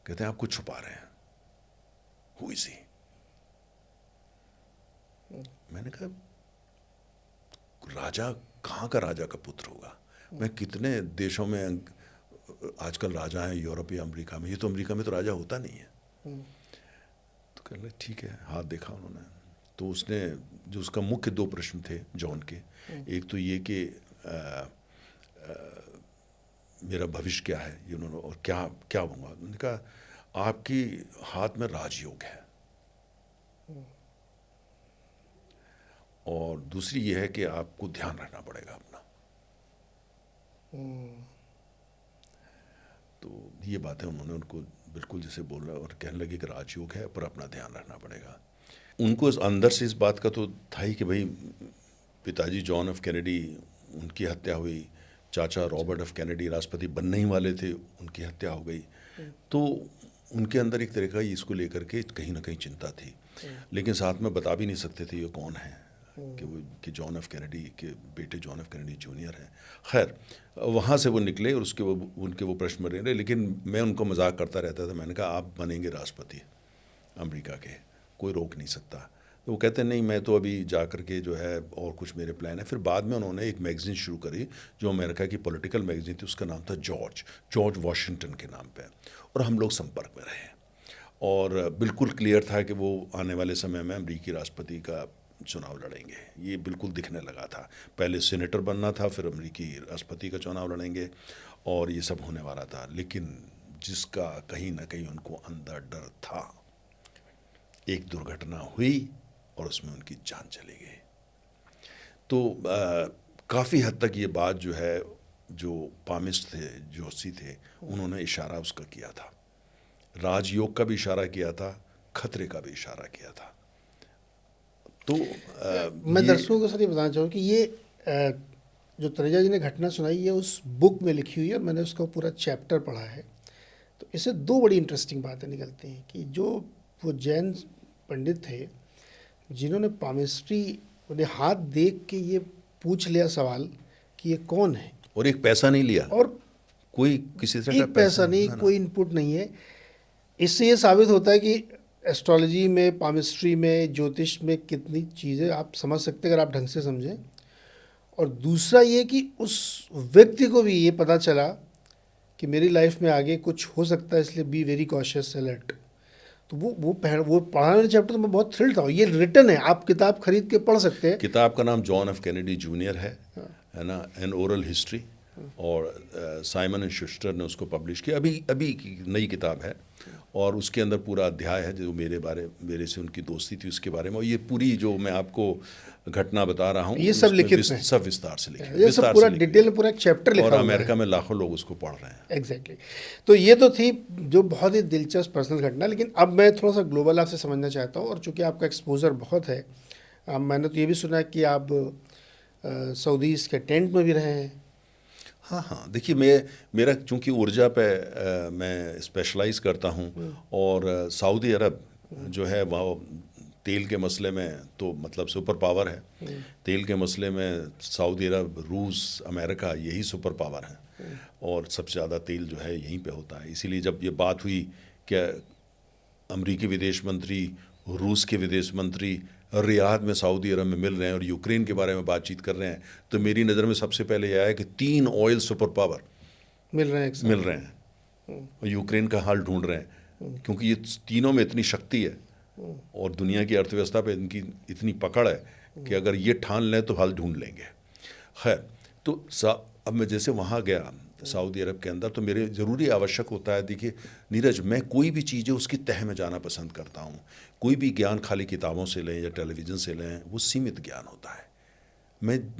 कहते हैं आप कुछ छुपा रहे हैं, हु इज ही? मैंने कहा राजा कहाँ का राजा का पुत्र होगा? मैं कितने देशों में आजकल राजा हैं, यूरोप या अमेरिका में, ये तो अमेरिका में तो राजा होता नहीं है। तो कहने लगे ठीक है, हाथ देखा उन्होंने। तो उसने जो उसका मुख्य 2 प्रश्न थे जॉन के, एक तो ये कि मेरा भविष्य क्या है, ये उन्होंने, और क्या क्या होगा। उन्होंने कहा आपकी हाथ में राजयोग है, और दूसरी ये है कि आपको ध्यान रखना पड़ेगा अपना। तो ये बातें उन्होंने उनको बिल्कुल जैसे बोला और कहने लगे कि राजयोग है पर अपना ध्यान रखना पड़ेगा। उनको अंदर से इस बात का तो था ही कि भाई पिताजी जॉन एफ कैनेडी, उनकी हत्या हुई, चाचा रॉबर्ट एफ कैनेडी राष्ट्रपति बनने ही वाले थे, उनकी हत्या हो गई। तो उनके अंदर एक तरह का इसको लेकर के कहीं ना कहीं चिंता थी, लेकिन साथ में बता भी नहीं सकते थे ये कौन है, कि जॉन एफ कैनेडी के बेटे जॉन एफ कैनेडी जूनियर हैं। खैर वहाँ से वो निकले और उसके उनके वो प्रश्न में रहे, लेकिन मैं उनको मजाक करता रहता था। मैंने कहा आप बनेंगे राष्ट्रपति अमेरिका के, कोई रोक नहीं सकता। तो वो कहते नहीं मैं तो अभी जा कर के जो है और कुछ मेरे प्लान है। फिर बाद में उन्होंने एक मैगज़ीन शुरू करी जो अमेरिका की पॉलिटिकल मैगज़ीन थी, उसका नाम था जॉर्ज वाशिंगटन के नाम पे, और हम लोग संपर्क में रहे और बिल्कुल क्लियर था कि वो आने वाले समय में अमेरिकी राष्ट्रपति का चुनाव लड़ेंगे। ये बिल्कुल दिखने लगा था। पहले सीनेटर बनना था, फिर अमेरिकी राष्ट्रपति का चुनाव लड़ेंगे और ये सब होने वाला था। लेकिन जिसका कहीं ना कहीं उनको अंदर डर था, एक दुर्घटना हुई और उसमें उनकी जान चली गई। तो काफ़ी हद तक ये बात जो है, जो पामिस्ट थे, जोशी थे, उन्होंने इशारा उसका किया था, राजयोग का भी इशारा किया था, खतरे का भी इशारा किया था। तो मैं दर्शकों को सर ये बताना चाहूँ कि ये जो तनेजा जी ने घटना सुनाई ये उस बुक में लिखी हुई है और मैंने उसका पूरा चैप्टर पढ़ा है। तो इससे दो बड़ी इंटरेस्टिंग बातें निकलती हैं कि जो वो जैन पंडित थे जिन्होंने पामिस्ट्री ने हाथ देख के ये पूछ लिया सवाल कि ये कौन है, और एक पैसा नहीं लिया, और कोई किसी तरह एक पैसा नहीं, कोई इनपुट नहीं है। इससे ये साबित होता है कि एस्ट्रोलॉजी में, पामिस्ट्री में, ज्योतिष में कितनी चीज़ें आप समझ सकते हैं अगर आप ढंग से समझें। और दूसरा ये कि उस व्यक्ति को भी ये पता चला कि मेरी लाइफ में आगे कुछ हो सकता है, इसलिए बी वेरी कॉशियस अलर्ट। तो वो पढ़ाने वाले चैप्टर तो मैं बहुत थ्रिल्ड था। ये रिटन है, आप किताब खरीद के पढ़ सकते हैं। किताब का नाम जॉन एफ कैनेडी जूनियर है ना, एन ओरल हिस्ट्री, और साइमन एंड शुस्टर ने उसको पब्लिश किया। अभी की नई किताब है और उसके अंदर पूरा अध्याय है जो मेरे से उनकी दोस्ती थी उसके बारे में। और ये पूरी जो मैं आपको घटना बता रहा हूँ ये सब लिखित है, सब विस्तार से लिखे, ये सब पूरा डिटेल में पूरा एक चैप्टर लिखा और हुआ है। अमेरिका में लाखों लोग उसको पढ़ रहे हैं। एग्जैक्टली तो ये तो थी जो बहुत ही दिलचस्प पर्सनल घटना। लेकिन अब मैं थोड़ा सा ग्लोबल आपसे समझना चाहता हूँ, और चूँकि आपका एक्सपोजर बहुत है, मैंने तो ये भी सुना है कि आप सऊदीज़ के टेंट में भी रहे हैं। हाँ, देखिए मेरा चूँकि ऊर्जा पे मैं स्पेशलाइज करता हूँ, और सऊदी अरब जो है वह तेल के मसले में तो मतलब सुपर पावर है। तेल के मसले में सऊदी अरब, रूस, अमेरिका यही सुपर पावर हैं, और सबसे ज़्यादा तेल जो है यहीं पे होता है। इसीलिए जब ये बात हुई कि अमेरिकी विदेश मंत्री, रूस के विदेश मंत्री रियाद में सऊदी अरब में मिल रहे हैं और यूक्रेन के बारे में बातचीत कर रहे हैं, तो मेरी नज़र में सबसे पहले यह आया कि 3 ऑयल सुपर पावर मिल रहे हैं और यूक्रेन का हाल ढूंढ रहे हैं, क्योंकि ये तीनों में इतनी शक्ति है और दुनिया की अर्थव्यवस्था पे इनकी इतनी पकड़ है कि अगर ये ठान लें तो हाल ढूंढ लेंगे। खैर, तो अब मैं जैसे वहाँ गया सऊदी अरब के अंदर, तो मेरे ज़रूरी आवश्यक होता है। देखिए नीरज, मैं कोई भी चीज़ है उसकी तह में जाना पसंद करता हूँ। कोई भी ज्ञान खाली किताबों से लें या टेलीविज़न से लें, वो सीमित ज्ञान होता है।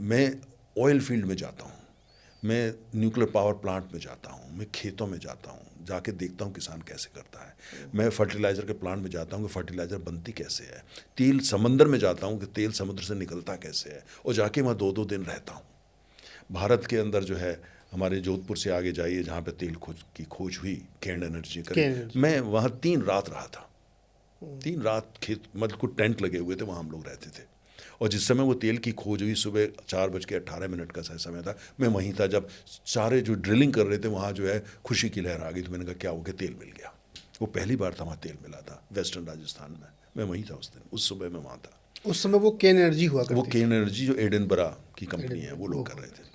मैं ऑयल फील्ड में जाता हूँ, मैं न्यूक्लियर पावर प्लांट में जाता हूँ, मैं खेतों में जाता हूँ, जाके देखता हूँ किसान कैसे करता है। मैं फर्टिलाइज़र के प्लांट में जाता हूँ कि फर्टिलाइज़र बनती कैसे है। तेल समंदर में जाता हूँ कि तेल समुद्र से निकलता कैसे है, और जाके वहाँ 2-2 दिन रहता हूँ। भारत के अंदर जो है, हमारे जोधपुर से आगे जाइए जहाँ पे तेल की खोज हुई, केंड एनर्जी कर, मैं वहाँ 3 रात रहा था। 3 रात खेत मतलब कुछ टेंट लगे हुए थे, वहाँ हम लोग रहते थे। और जिस समय वो तेल की खोज हुई, सुबह 4:18 का समय था, मैं वहीं था। जब सारे जो ड्रिलिंग कर रहे थे वहाँ जो है खुशी की लहर आ गई। तो मैंने कहा क्या हो गया, तेल मिल गया। वो पहली बार था वहाँ तेल मिला था, वेस्टर्न राजस्थान में। मैं वहीं था उस दिन, उस सुबह मैं वहाँ था। उस समय वो केन एनर्जी हुआ करती थी। वो केन एनर्जी जो एडिनबरा की कंपनी है, वो लोग कर रहे थे।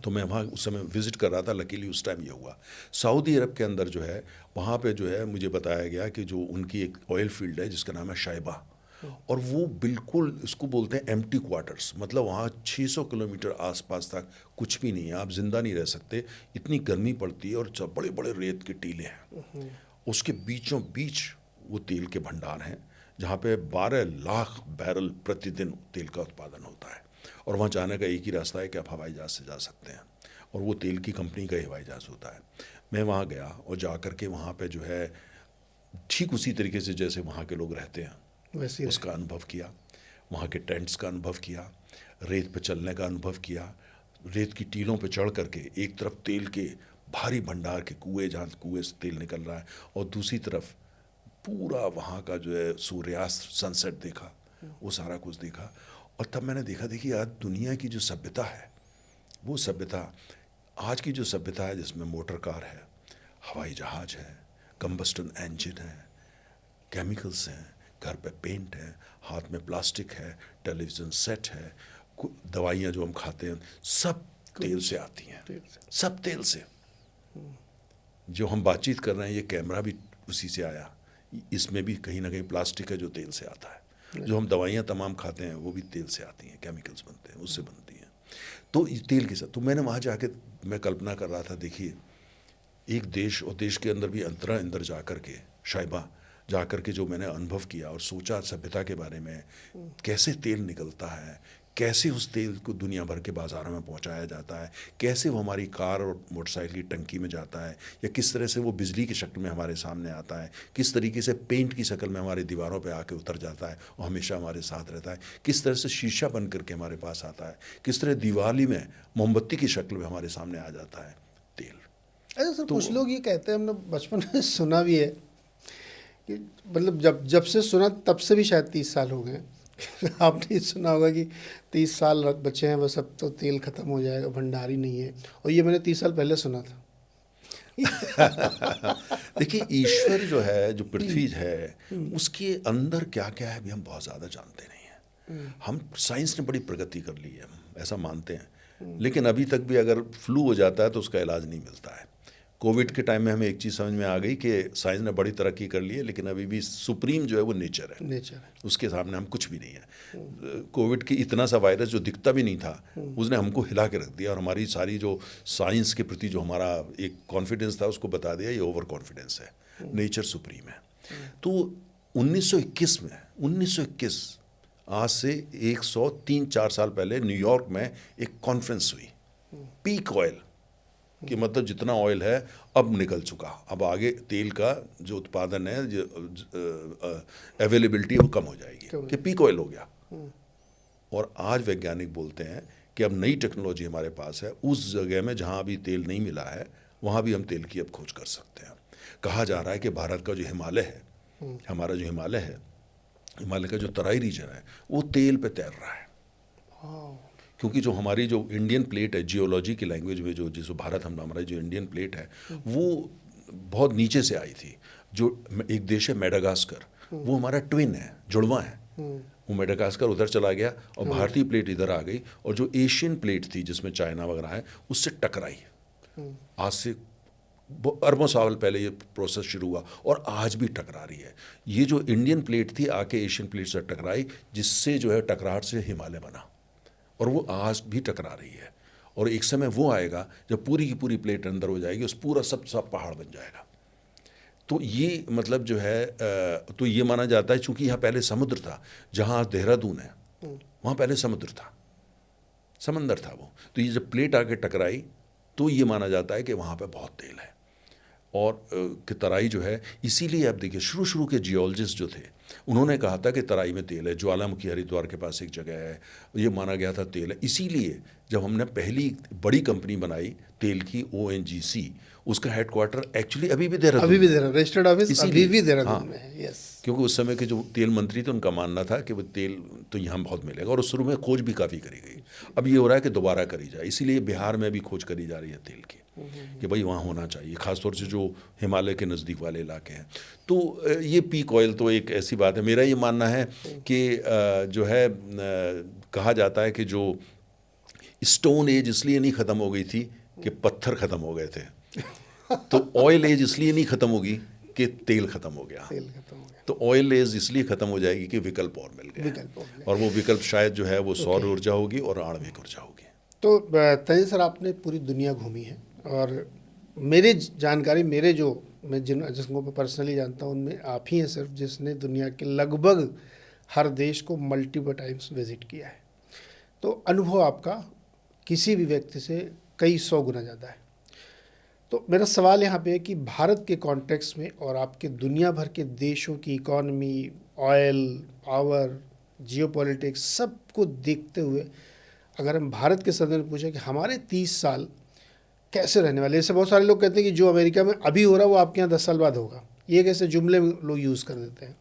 तो मैं वहाँ उस समय विज़िट कर रहा था। लकीली उस टाइम ये हुआ। सऊदी अरब के अंदर जो है, वहाँ पे जो है मुझे बताया गया कि जो उनकी एक ऑयल फील्ड है जिसका नाम है शाइबा, और वो बिल्कुल इसको बोलते हैं एम्प्टी क्वार्टर्स। मतलब वहाँ 600 किलोमीटर आसपास तक कुछ भी नहीं है, आप जिंदा नहीं रह सकते, इतनी गर्मी पड़ती है, और बड़े बड़े रेत के टीले हैं। उसके बीचों बीच वो तेल के भंडार हैं जहाँ पे 12 लाख बैरल प्रतिदिन तेल का उत्पादन होता है, और वहाँ जाने का एक ही रास्ता है कि आप हवाई जहाज़ से जा सकते हैं, और वो तेल की कंपनी का ही हवाई जहाज़ होता है। मैं वहाँ गया और जा कर के वहाँ पे जो है ठीक उसी तरीके से जैसे वहाँ के लोग रहते हैं वैसे ही उसका अनुभव किया, वहाँ के टेंट्स का अनुभव किया, रेत पे चलने का अनुभव किया, रेत की टीलों पे चढ़ करके एक तरफ तेल के भारी भंडार के कुएं जहाँ कुएं से तेल निकल रहा है, और दूसरी तरफ पूरा वहाँ का जो है सूर्यास्त सनसेट देखा, वो सारा कुछ देखा। और तब मैंने देखा, देखिए आज दुनिया की जो सभ्यता है, वो सभ्यता आज की जो सभ्यता है जिसमें मोटर कार है, हवाई जहाज़ है, कंबस्टन इंजन है, केमिकल्स हैं, घर पे पेंट है, हाथ में प्लास्टिक है, टेलीविज़न सेट है, दवाइयाँ जो हम खाते हैं सब तेल से आती हैं, सब तेल से। जो हम बातचीत कर रहे हैं, ये कैमरा भी उसी से आया, इसमें भी कहीं ना कहीं प्लास्टिक है जो तेल से आता है। जो हम दवाइयाँ तमाम खाते हैं वो भी तेल से आती हैं, केमिकल्स बनते हैं, उससे बनती हैं। तो ये तेल के साथ तो मैंने वहाँ जाके मैं कल्पना कर रहा था, देखिए एक देश, और देश के अंदर भी अंदर जा कर के शायबा जा कर के जो मैंने अनुभव किया और सोचा सभ्यता के बारे में, कैसे तेल निकलता है, कैसे उस तेल को दुनिया भर के बाज़ारों में पहुंचाया जाता है, कैसे वो हमारी कार और मोटरसाइकिल की टंकी में जाता है, या किस तरह से वो बिजली की शक्ल में हमारे सामने आता है, किस तरीके से पेंट की शक्ल में हमारी दीवारों पे आके उतर जाता है और हमेशा हमारे साथ रहता है, किस तरह से शीशा बन करके हमारे पास आता है, किस तरह दिवाली में मोमबत्ती की शक्ल में हमारे सामने आ जाता है तेल। अच्छा सर, कुछ लोग ये कहते हैं, हमने बचपन में सुना भी है कि मतलब जब से सुना तब से भी शायद 30 साल हो गए आपने सुना होगा कि 30 साल बचे हैं बस, अब तो तेल ख़त्म हो जाएगा, भंडार ही नहीं है। और ये मैंने 30 साल पहले सुना था। देखिए ईश्वर जो है, जो पृथ्वी है, उसके अंदर क्या क्या है अभी हम बहुत ज़्यादा जानते नहीं हैं। हम साइंस ने बड़ी प्रगति कर ली है, हम ऐसा मानते हैं, लेकिन अभी तक भी अगर फ्लू हो जाता है तो उसका इलाज नहीं मिलता है। कोविड के टाइम में हमें एक चीज़ समझ में आ गई कि साइंस ने बड़ी तरक्की कर ली है, लेकिन अभी भी सुप्रीम जो है वो नेचर है, उसके सामने हम कुछ भी नहीं है। कोविड की इतना सा वायरस जो दिखता भी नहीं था, उसने हमको हिला के रख दिया, और हमारी सारी जो साइंस के प्रति जो हमारा एक कॉन्फिडेंस था उसको बता दिया ये ओवर कॉन्फिडेंस है, नेचर सुप्रीम है। तो 1921 आज से 103-4 साल पहले न्यूयॉर्क में एक कॉन्फ्रेंस हुई, पीक ऑयल कि मतलब जितना ऑयल है अब निकल चुका, अब आगे तेल का जो उत्पादन है, जो अवेलेबिलिटी वो कम हो जाएगी, कि पीक ऑयल हो गया। और आज वैज्ञानिक बोलते हैं कि अब नई टेक्नोलॉजी हमारे पास है, उस जगह में जहाँ अभी तेल नहीं मिला है वहाँ भी हम तेल की अब खोज कर सकते हैं। कहा जा रहा है कि भारत का जो हिमालय है, हमारा जो हिमालय है, हिमालय का जो तराई रीजन है, वो तेल पे तैर रहा है, क्योंकि जो हमारी जो इंडियन प्लेट है, जियोलॉजी की लैंग्वेज में जो जिस भारत हमारा जो इंडियन प्लेट है वो बहुत नीचे से आई थी। जो एक देश है मेडागास्कर, वो हमारा ट्विन है, जुड़वा है, वो मेडागास्कर उधर चला गया और भारतीय प्लेट इधर आ गई, और जो एशियन प्लेट थी जिसमें चाइना वगैरह है उससे टकराई। आज से अरबों साल पहले ये प्रोसेस शुरू हुआ और आज भी टकरा रही है। ये जो इंडियन प्लेट थी आके एशियन प्लेट से टकराई, जिससे जो है टकराहट से हिमालय बना, और वो आज भी टकरा रही है। और एक समय वो आएगा जब पूरी की पूरी प्लेट अंदर हो जाएगी, उस पूरा सब पहाड़ बन जाएगा। तो ये मतलब जो है तो ये माना जाता है, चूंकि यहाँ पहले समुद्र था, जहाँ आज देहरादून है वहाँ पहले समुद्र था, समंदर था वो। तो ये जब प्लेट आके टकराई तो ये माना जाता है कि वहाँ पे बहुत तेल है, और कि तराई जो है, इसीलिए आप देखिए शुरू के जियोलॉजिस्ट जो थे उन्होंने कहा था कि तराई में तेल है। ज्वालामुखी हरिद्वार के पास एक जगह है, ये माना गया था तेल है। इसीलिए जब हमने पहली बड़ी कंपनी बनाई तेल की, ONGC, उसका हेडक्वार्टर एक्चुअली अभी भी देहरादून, रजिस्टर्ड ऑफिस अभी भी देहरादून में है। यस, क्योंकि उस समय के जो तेल मंत्री थे उनका मानना था कि वो तेल तो यहाँ बहुत मिलेगा, और उस शुरू में खोज भी काफ़ी करी गई। अब ये हो रहा है कि दोबारा करी जाए, इसीलिए बिहार में भी खोज करी जा रही है तेल की, कि भाई वहाँ होना चाहिए, ख़ासतौर से जो हिमालय के नज़दीक वाले इलाके हैं। तो ये पीक ऑयल तो एक ऐसी बात है। मेरा ये मानना है कि जो है कहा जाता है कि जो स्टोन एज इसलिए नहीं ख़त्म हो गई थी कि पत्थर ख़त्म हो गए थे, तो ऑयल एज इसलिए नहीं ख़त्म होगी कि तेल ख़त्म हो गया। तो ऑयल एज इसलिए ख़त्म हो जाएगी कि विकल्प और मिल गए, और वो विकल्प शायद जो है वो सौर ऊर्जा होगी और आणविक ऊर्जा होगी। तो तय सर, आपने पूरी दुनिया घूमी है, और मेरे जानकारी, मेरे जो मैं जिन जिनको मैं पर्सनली जानता हूँ उनमें आप ही हैं सिर्फ जिसने दुनिया के लगभग हर देश को मल्टीपल टाइम्स विजिट किया है। तो अनुभव आपका किसी भी व्यक्ति से कई 100 गुना ज़्यादा है। तो मेरा सवाल यहाँ पे है कि भारत के कॉन्टेक्स्ट में और आपके दुनिया भर के देशों की इकॉनमी, ऑयल, पावर, जियोपॉलिटिक्स सबको देखते हुए अगर हम भारत के संदर्भ में पूछें कि हमारे 30 साल कैसे रहने वाले, जैसे बहुत सारे लोग कहते हैं कि जो अमेरिका में अभी हो रहा है वो आपके यहाँ 10 साल बाद होगा, ये कैसे जुमले लोग यूज़ कर देते हैं।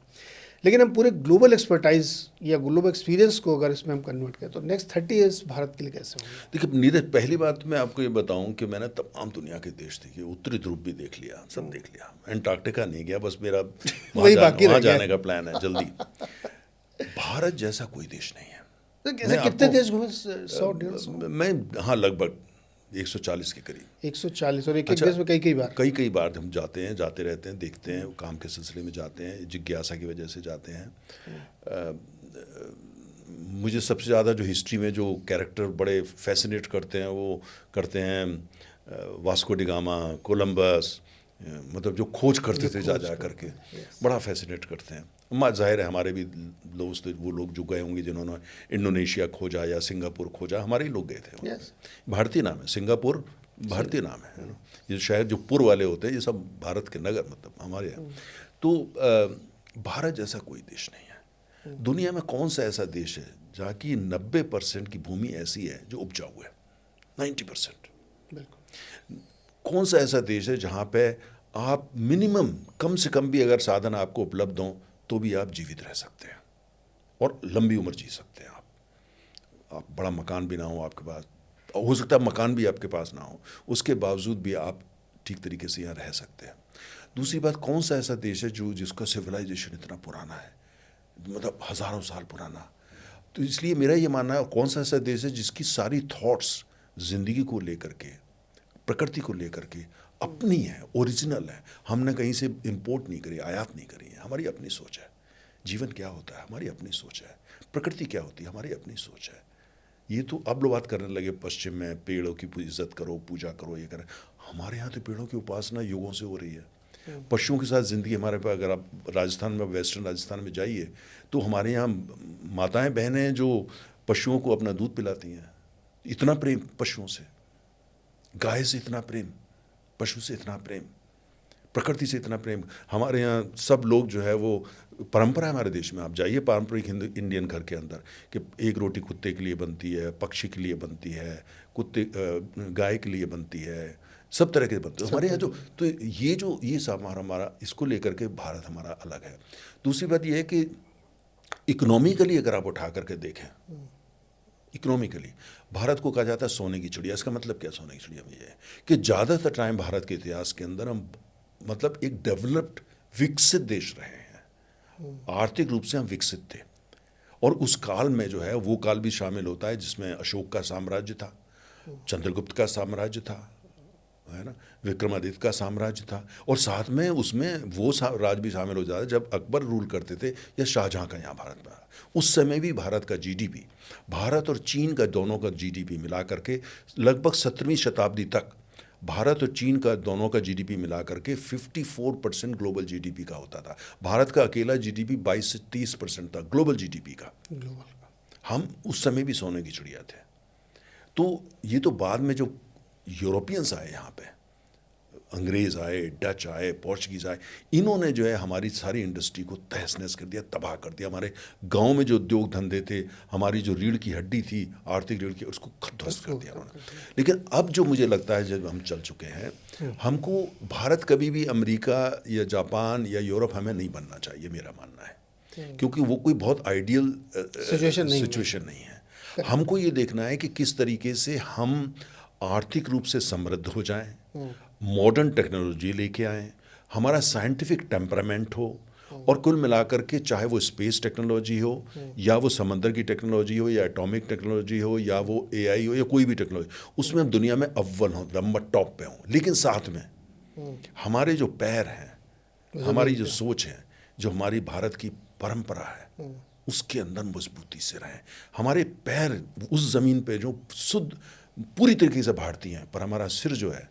लेकिन हम पूरे ग्लोबल एक्सपर्टाइज या ग्लोबल एक्सपीरियंस को अगर इसमें हम कन्वर्ट करें तो नेक्स्ट 30 ईयर्स भारत के लिए कैसे होंगे? देखिए नीरज, पहली बात मैं आपको ये बताऊं कि मैंने तमाम दुनिया के देश देखे, उत्तरी ध्रुव भी देख लिया, सब देख लिया, एंटार्क्टिका नहीं गया, बस मेरा वही बाकी रह वहाँ गया। जाने का प्लान है जल्दी। भारत जैसा कोई देश नहीं है। तो कैसे कितने देश घूमे? 100-150? मैं हाँ लगभग 140 के करीब। 140 और एक अच्छा, देश में कई बार। कई बार हम जाते हैं, जाते रहते हैं, देखते हैं, काम के सिलसिले में जाते हैं, जिज्ञासा की वजह से जाते हैं। मुझे सबसे ज़्यादा जो हिस्ट्री में जो कैरेक्टर बड़े फैसिनेट करते हैं वो करते हैं वास्को डी गामा, कोलंबस, मतलब जो खोज करते थे जा करके, बड़ा फैसिनेट करते हैं। जाहिर है हमारे भी दोस्त वो लोग जो गए होंगे जिन्होंने इंडोनेशिया खोजा या सिंगापुर खोजा, हमारे ही लोग गए थे। भारतीय नाम है सिंगापुर, भारतीय नाम है ना। ये शहर जो पुर वाले होते हैं ये सब भारत के नगर, मतलब हमारे यहाँ। तो भारत जैसा कोई देश नहीं है। दुनिया में कौन सा ऐसा देश है जहाँ की 90% की भूमि ऐसी है जो उपजाऊ है? 90%। बिल्कुल। कौन सा ऐसा देश है जहाँ पे आप मिनिमम कम से कम भी अगर साधन आपको उपलब्ध हों तो भी आप जीवित रह सकते हैं और लंबी उम्र जी सकते हैं। आप बड़ा मकान भी ना हो आपके पास, हो सकता है मकान भी आपके पास ना हो, उसके बावजूद भी आप ठीक तरीके से यहाँ रह सकते हैं। दूसरी बात, कौन सा ऐसा देश है जो जिसका सिविलाइजेशन इतना पुराना है, मतलब हज़ारों साल पुराना। तो इसलिए मेरा ये मानना है, कौन सा ऐसा देश है जिसकी सारी थॉट्स ज़िंदगी को लेकर के, प्रकृति को लेकर के अपनी है, ओरिजिनल है। हमने कहीं से इंपोर्ट नहीं करी, आयात नहीं करी है। हमारी अपनी सोच है। जीवन क्या होता है, हमारी अपनी सोच है। प्रकृति क्या होती है, हमारी अपनी सोच है। ये तो अब लोग बात करने लगे पश्चिम में पेड़ों की इज्जत करो, पूजा करो, ये करें। हमारे यहाँ तो पेड़ों की उपासना युगों से हो रही है। पशुओं के साथ ज़िंदगी हमारे पास, अगर आप राजस्थान में, वेस्टर्न राजस्थान में जाइए तो हमारे यहाँ माताएं बहनें जो पशुओं को अपना दूध पिलाती हैं। इतना प्रेम पशुओं से, गाय से इतना प्रेम, पशु से इतना प्रेम, प्रकृति से इतना प्रेम। हमारे यहाँ सब लोग जो है वो परंपरा है हमारे देश में। आप जाइए पारंपरिक हिंदू इंडियन घर के अंदर कि एक रोटी कुत्ते के लिए बनती है, पक्षी के लिए बनती है, गाय के लिए बनती है, सब तरह के बनते हैं हमारे यहाँ। तो ये सब हमारा इसको लेकर के भारत हमारा अलग है। दूसरी बात ये है कि इकोनॉमिकली अगर आप उठा करके देखें, इकोनॉमिकली भारत को कहा जाता है सोने की चिड़िया। इसका मतलब क्या सोने की चिड़िया में ये है कि ज़्यादातर टाइम भारत के इतिहास के अंदर हम मतलब एक डेवलप्ड विकसित देश रहे हैं। आर्थिक रूप से हम विकसित थे। और उस काल में जो है वो काल भी शामिल होता है जिसमें अशोक का साम्राज्य था, चंद्रगुप्त का साम्राज्य था, है ना, विक्रमादित्य का साम्राज्य था, और साथ में उसमें वो राज भी शामिल हो जाता है जब अकबर रूल करते थे या शाहजहाँ का यहाँ भारत में। उस समय भी भारत का जीडीपी, भारत और चीन का दोनों का जीडीपी मिला करके लगभग 17वीं शताब्दी तक भारत और चीन का दोनों का जीडीपी मिला करके 54% ग्लोबल जीडीपी का होता था। भारत का अकेला जीडीपी 22 से 30% था ग्लोबल जीडीपी का। हम उस समय भी सोने की चिड़िया थे। तो ये तो बाद में जो यूरोपियंस आए यहाँ पे, अंग्रेज़ आए, डच आए, पोर्चुगीज़ आए, इन्होंने जो है हमारी सारी इंडस्ट्री को तहस नहस कर दिया, तबाह कर दिया। हमारे गांव में जो उद्योग धंधे थे, हमारी जो रीढ़ की हड्डी थी, आर्थिक रीढ़ की, उसको ध्वस्त कर दिया उन्होंने। लेकिन अब जो मुझे लगता है जब हम चल चुके हैं, हमको भारत कभी भी अमेरिका या जापान या यूरोप हमें नहीं बनना चाहिए, मेरा मानना है। क्योंकि वो कोई बहुत आइडियल सिचुएशन नहीं है। हमको ये देखना है कि किस तरीके से हम आर्थिक रूप से समृद्ध हो जाएं, मॉडर्न टेक्नोलॉजी लेके आएँ, हमारा साइंटिफिक टेम्परामेंट हो, और कुल मिलाकर के चाहे वो स्पेस टेक्नोलॉजी हो या वो समंदर की टेक्नोलॉजी हो या एटॉमिक टेक्नोलॉजी हो या वो एआई हो या कोई भी टेक्नोलॉजी, उसमें हम दुनिया में अव्वल हों, नंबर टॉप पे हों। लेकिन साथ में हमारे जो पैर हैं, हमारी जो सोच है, जो हमारी भारत की परंपरा है, उसके अंदर मजबूती से रहें। हमारे पैर उस ज़मीन पे जो शुद्ध पूरी तरीके से भारतीय हैं, पर हमारा सिर जो है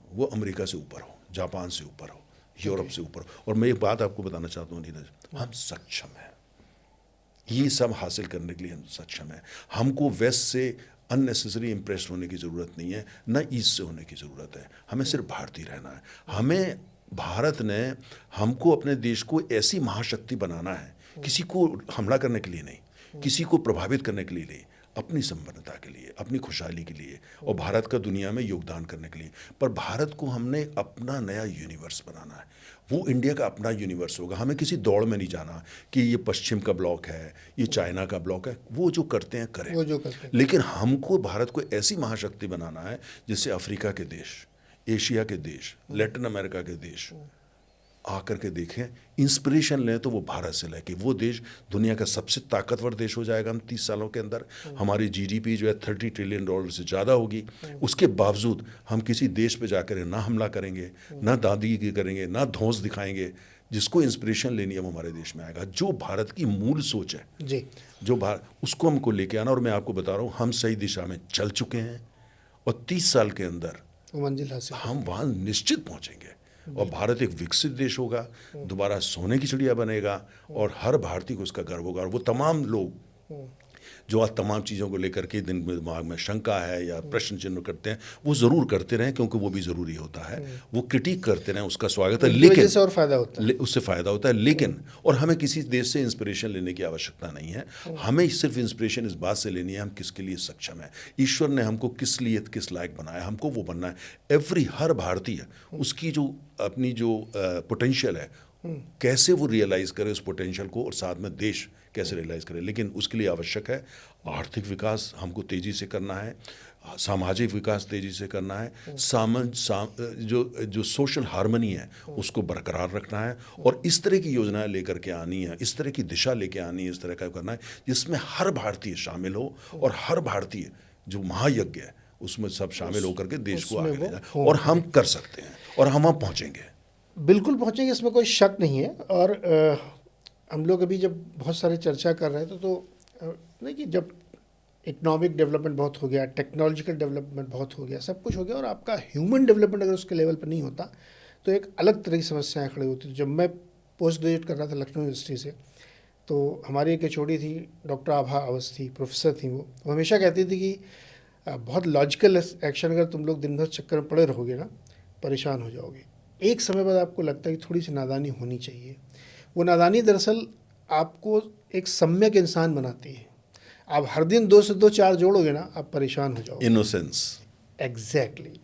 वो अमेरिका से ऊपर हो, जापान से ऊपर हो। यूरोप से ऊपर। और मैं एक बात आपको बताना चाहता हूँ नीरज, हम सक्षम हैं, ये सब हासिल करने के लिए हम सक्षम हैं। हमको वेस्ट से अननेसेसरी इम्प्रेस होने की ज़रूरत नहीं है, ना ईस्ट से होने की ज़रूरत है। हमें सिर्फ भारतीय रहना है। हमें भारत ने हमको अपने देश को ऐसी महाशक्ति बनाना है, किसी को हमला करने के लिए नहीं, किसी को प्रभावित करने के लिए नहीं, अपनी संपन्नता के लिए, अपनी खुशहाली के लिए और भारत का दुनिया में योगदान करने के लिए। पर भारत को हमने अपना नया यूनिवर्स बनाना है, वो इंडिया का अपना यूनिवर्स होगा। हमें किसी दौड़ में नहीं जाना कि ये पश्चिम का ब्लॉक है, ये चाइना का ब्लॉक है, वो जो करते हैं करें, वो जो करते हैं। लेकिन हमको भारत को ऐसी महाशक्ति बनाना है जिससे अफ्रीका के देश, एशिया के देश, लैटिन अमेरिका के देश आकर के देखें, इंस्पिरेशन लें, तो वो भारत से लेके वो देश दुनिया का सबसे ताकतवर देश हो जाएगा। हम 30 सालों के अंदर हमारी जीडीपी जो है $30 ट्रिलियन से ज़्यादा होगी। उसके बावजूद हम किसी देश पे जाकर ना हमला करेंगे, ना दादागिरी करेंगे, ना धौंस दिखाएंगे। जिसको इंस्पिरेशन लेनी है वो हमारे देश में आएगा। जो भारत की मूल सोच है जी, जो भारत, उसको हमको लेके आना। और मैं आपको बता रहा हूँ, हम सही दिशा में चल चुके हैं और 30 साल के अंदर वो मंजिल हासिल। हम वहाँ निश्चित पहुँचेंगे और भारत एक विकसित देश होगा, दोबारा सोने की चिड़िया बनेगा और हर भारतीय को उसका गर्व होगा। और वो तमाम लोग जो आज तमाम चीज़ों को लेकर के दिन में दिमाग में शंका है या प्रश्न चिन्ह करते हैं, वो ज़रूर करते रहें, क्योंकि वो भी ज़रूरी होता है। वो क्रिटिक करते रहें, उसका स्वागत है, लेकिन उससे और फायदा होता है, उससे फ़ायदा होता है। लेकिन और हमें किसी देश से इंस्पिरेशन लेने की आवश्यकता नहीं है। हमें सिर्फ इंस्पिरेशन इस बात से लेनी है हम किसके लिए सक्षम है, ईश्वर ने हमको किस लिए किस लायक बनाया, हमको वो बनना है। हर भारतीय उसकी जो अपनी जो पोटेंशियल है, कैसे वो रियलाइज़ करे उस पोटेंशियल को, और साथ में देश कैसे रियलाइज़ करे। लेकिन उसके लिए आवश्यक है आर्थिक विकास हमको तेज़ी से करना है, सामाजिक विकास तेज़ी से करना है, जो सोशल हार्मनी है उसको बरकरार रखना है, और इस तरह की योजनाएं लेकर के आनी है, इस तरह की दिशा लेके आनी है, इस तरह का करना है जिसमें हर भारतीय शामिल हो, और हर भारतीय जो महायज्ञ है उसमें सब शामिल होकर के देश को आगे ले जाए। और हम कर सकते हैं और हम वहाँ पहुँचेंगे, बिल्कुल पहुँचेंगे, इसमें कोई शक नहीं है। और हम लोग अभी जब बहुत सारे चर्चा कर रहे थे तो नहीं कि जब इकोनॉमिक डेवलपमेंट बहुत हो गया, टेक्नोलॉजिकल डेवलपमेंट बहुत हो गया, सब कुछ हो गया, और आपका ह्यूमन डेवलपमेंट अगर उसके लेवल पर नहीं होता तो एक अलग तरह की समस्याएं खड़ी होती थी। जब मैं पोस्ट ग्रेजुएट कर रहा था लखनऊ यूनिवर्सिटी से, तो हमारी एक एचओडी थी डॉक्टर आभा अवस्थी, प्रोफेसर थी। वो हमेशा कहती थी कि बहुत लॉजिकल एक्शन अगर तुम लोग दिन भर चक्कर में पड़े रहोगे ना, परेशान हो जाओगे। एक समय बाद आपको लगता है कि थोड़ी सी नादानी होनी चाहिए। वो नादानी दरअसल आपको एक सम्यक इंसान बनाती है। आप हर दिन 2 से 2 4 जोड़ोगे ना, आप परेशान हो जाओगे। इनोसेंस। एग्जैक्टली।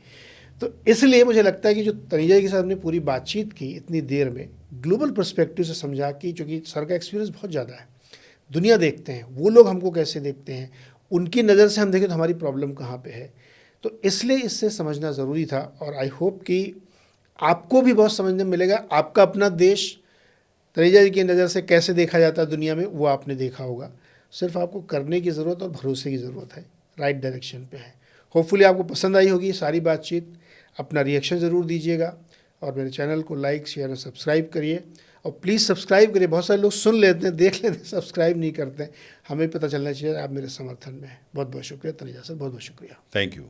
तो इसलिए मुझे लगता है कि जो तनीजा के साथ हमने पूरी बातचीत की इतनी देर में, ग्लोबल पर्सपेक्टिव से समझा कि चूँकि सर का एक्सपीरियंस बहुत ज़्यादा है, दुनिया देखते हैं, वो लोग हमको कैसे देखते हैं, उनकी नज़र से हम देखें तो हमारी प्रॉब्लम कहाँ पे है, तो इसलिए इससे समझना ज़रूरी था। और आई होप कि आपको भी बहुत समझने में मिलेगा। आपका अपना देश तनीजा जी की नज़र से कैसे देखा जाता है दुनिया में, वो आपने देखा होगा। सिर्फ आपको करने की ज़रूरत और भरोसे की ज़रूरत है, राइट डायरेक्शन पे है। होपफुली आपको पसंद आई होगी सारी बातचीत। अपना रिएक्शन ज़रूर दीजिएगा और मेरे चैनल को लाइक शेयर और सब्सक्राइब करिए। और प्लीज़ सब्सक्राइब करिए। बहुत सारे लोग सुन लेते हैं, देख लेते हैं, सब्सक्राइब नहीं करते हैं। हमें पता चलना चाहिए आप मेरे समर्थन में हैं। बहुत बहुत शुक्रिया तनीजा सर, बहुत बहुत शुक्रिया। थैंक यू,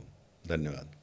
धन्यवाद।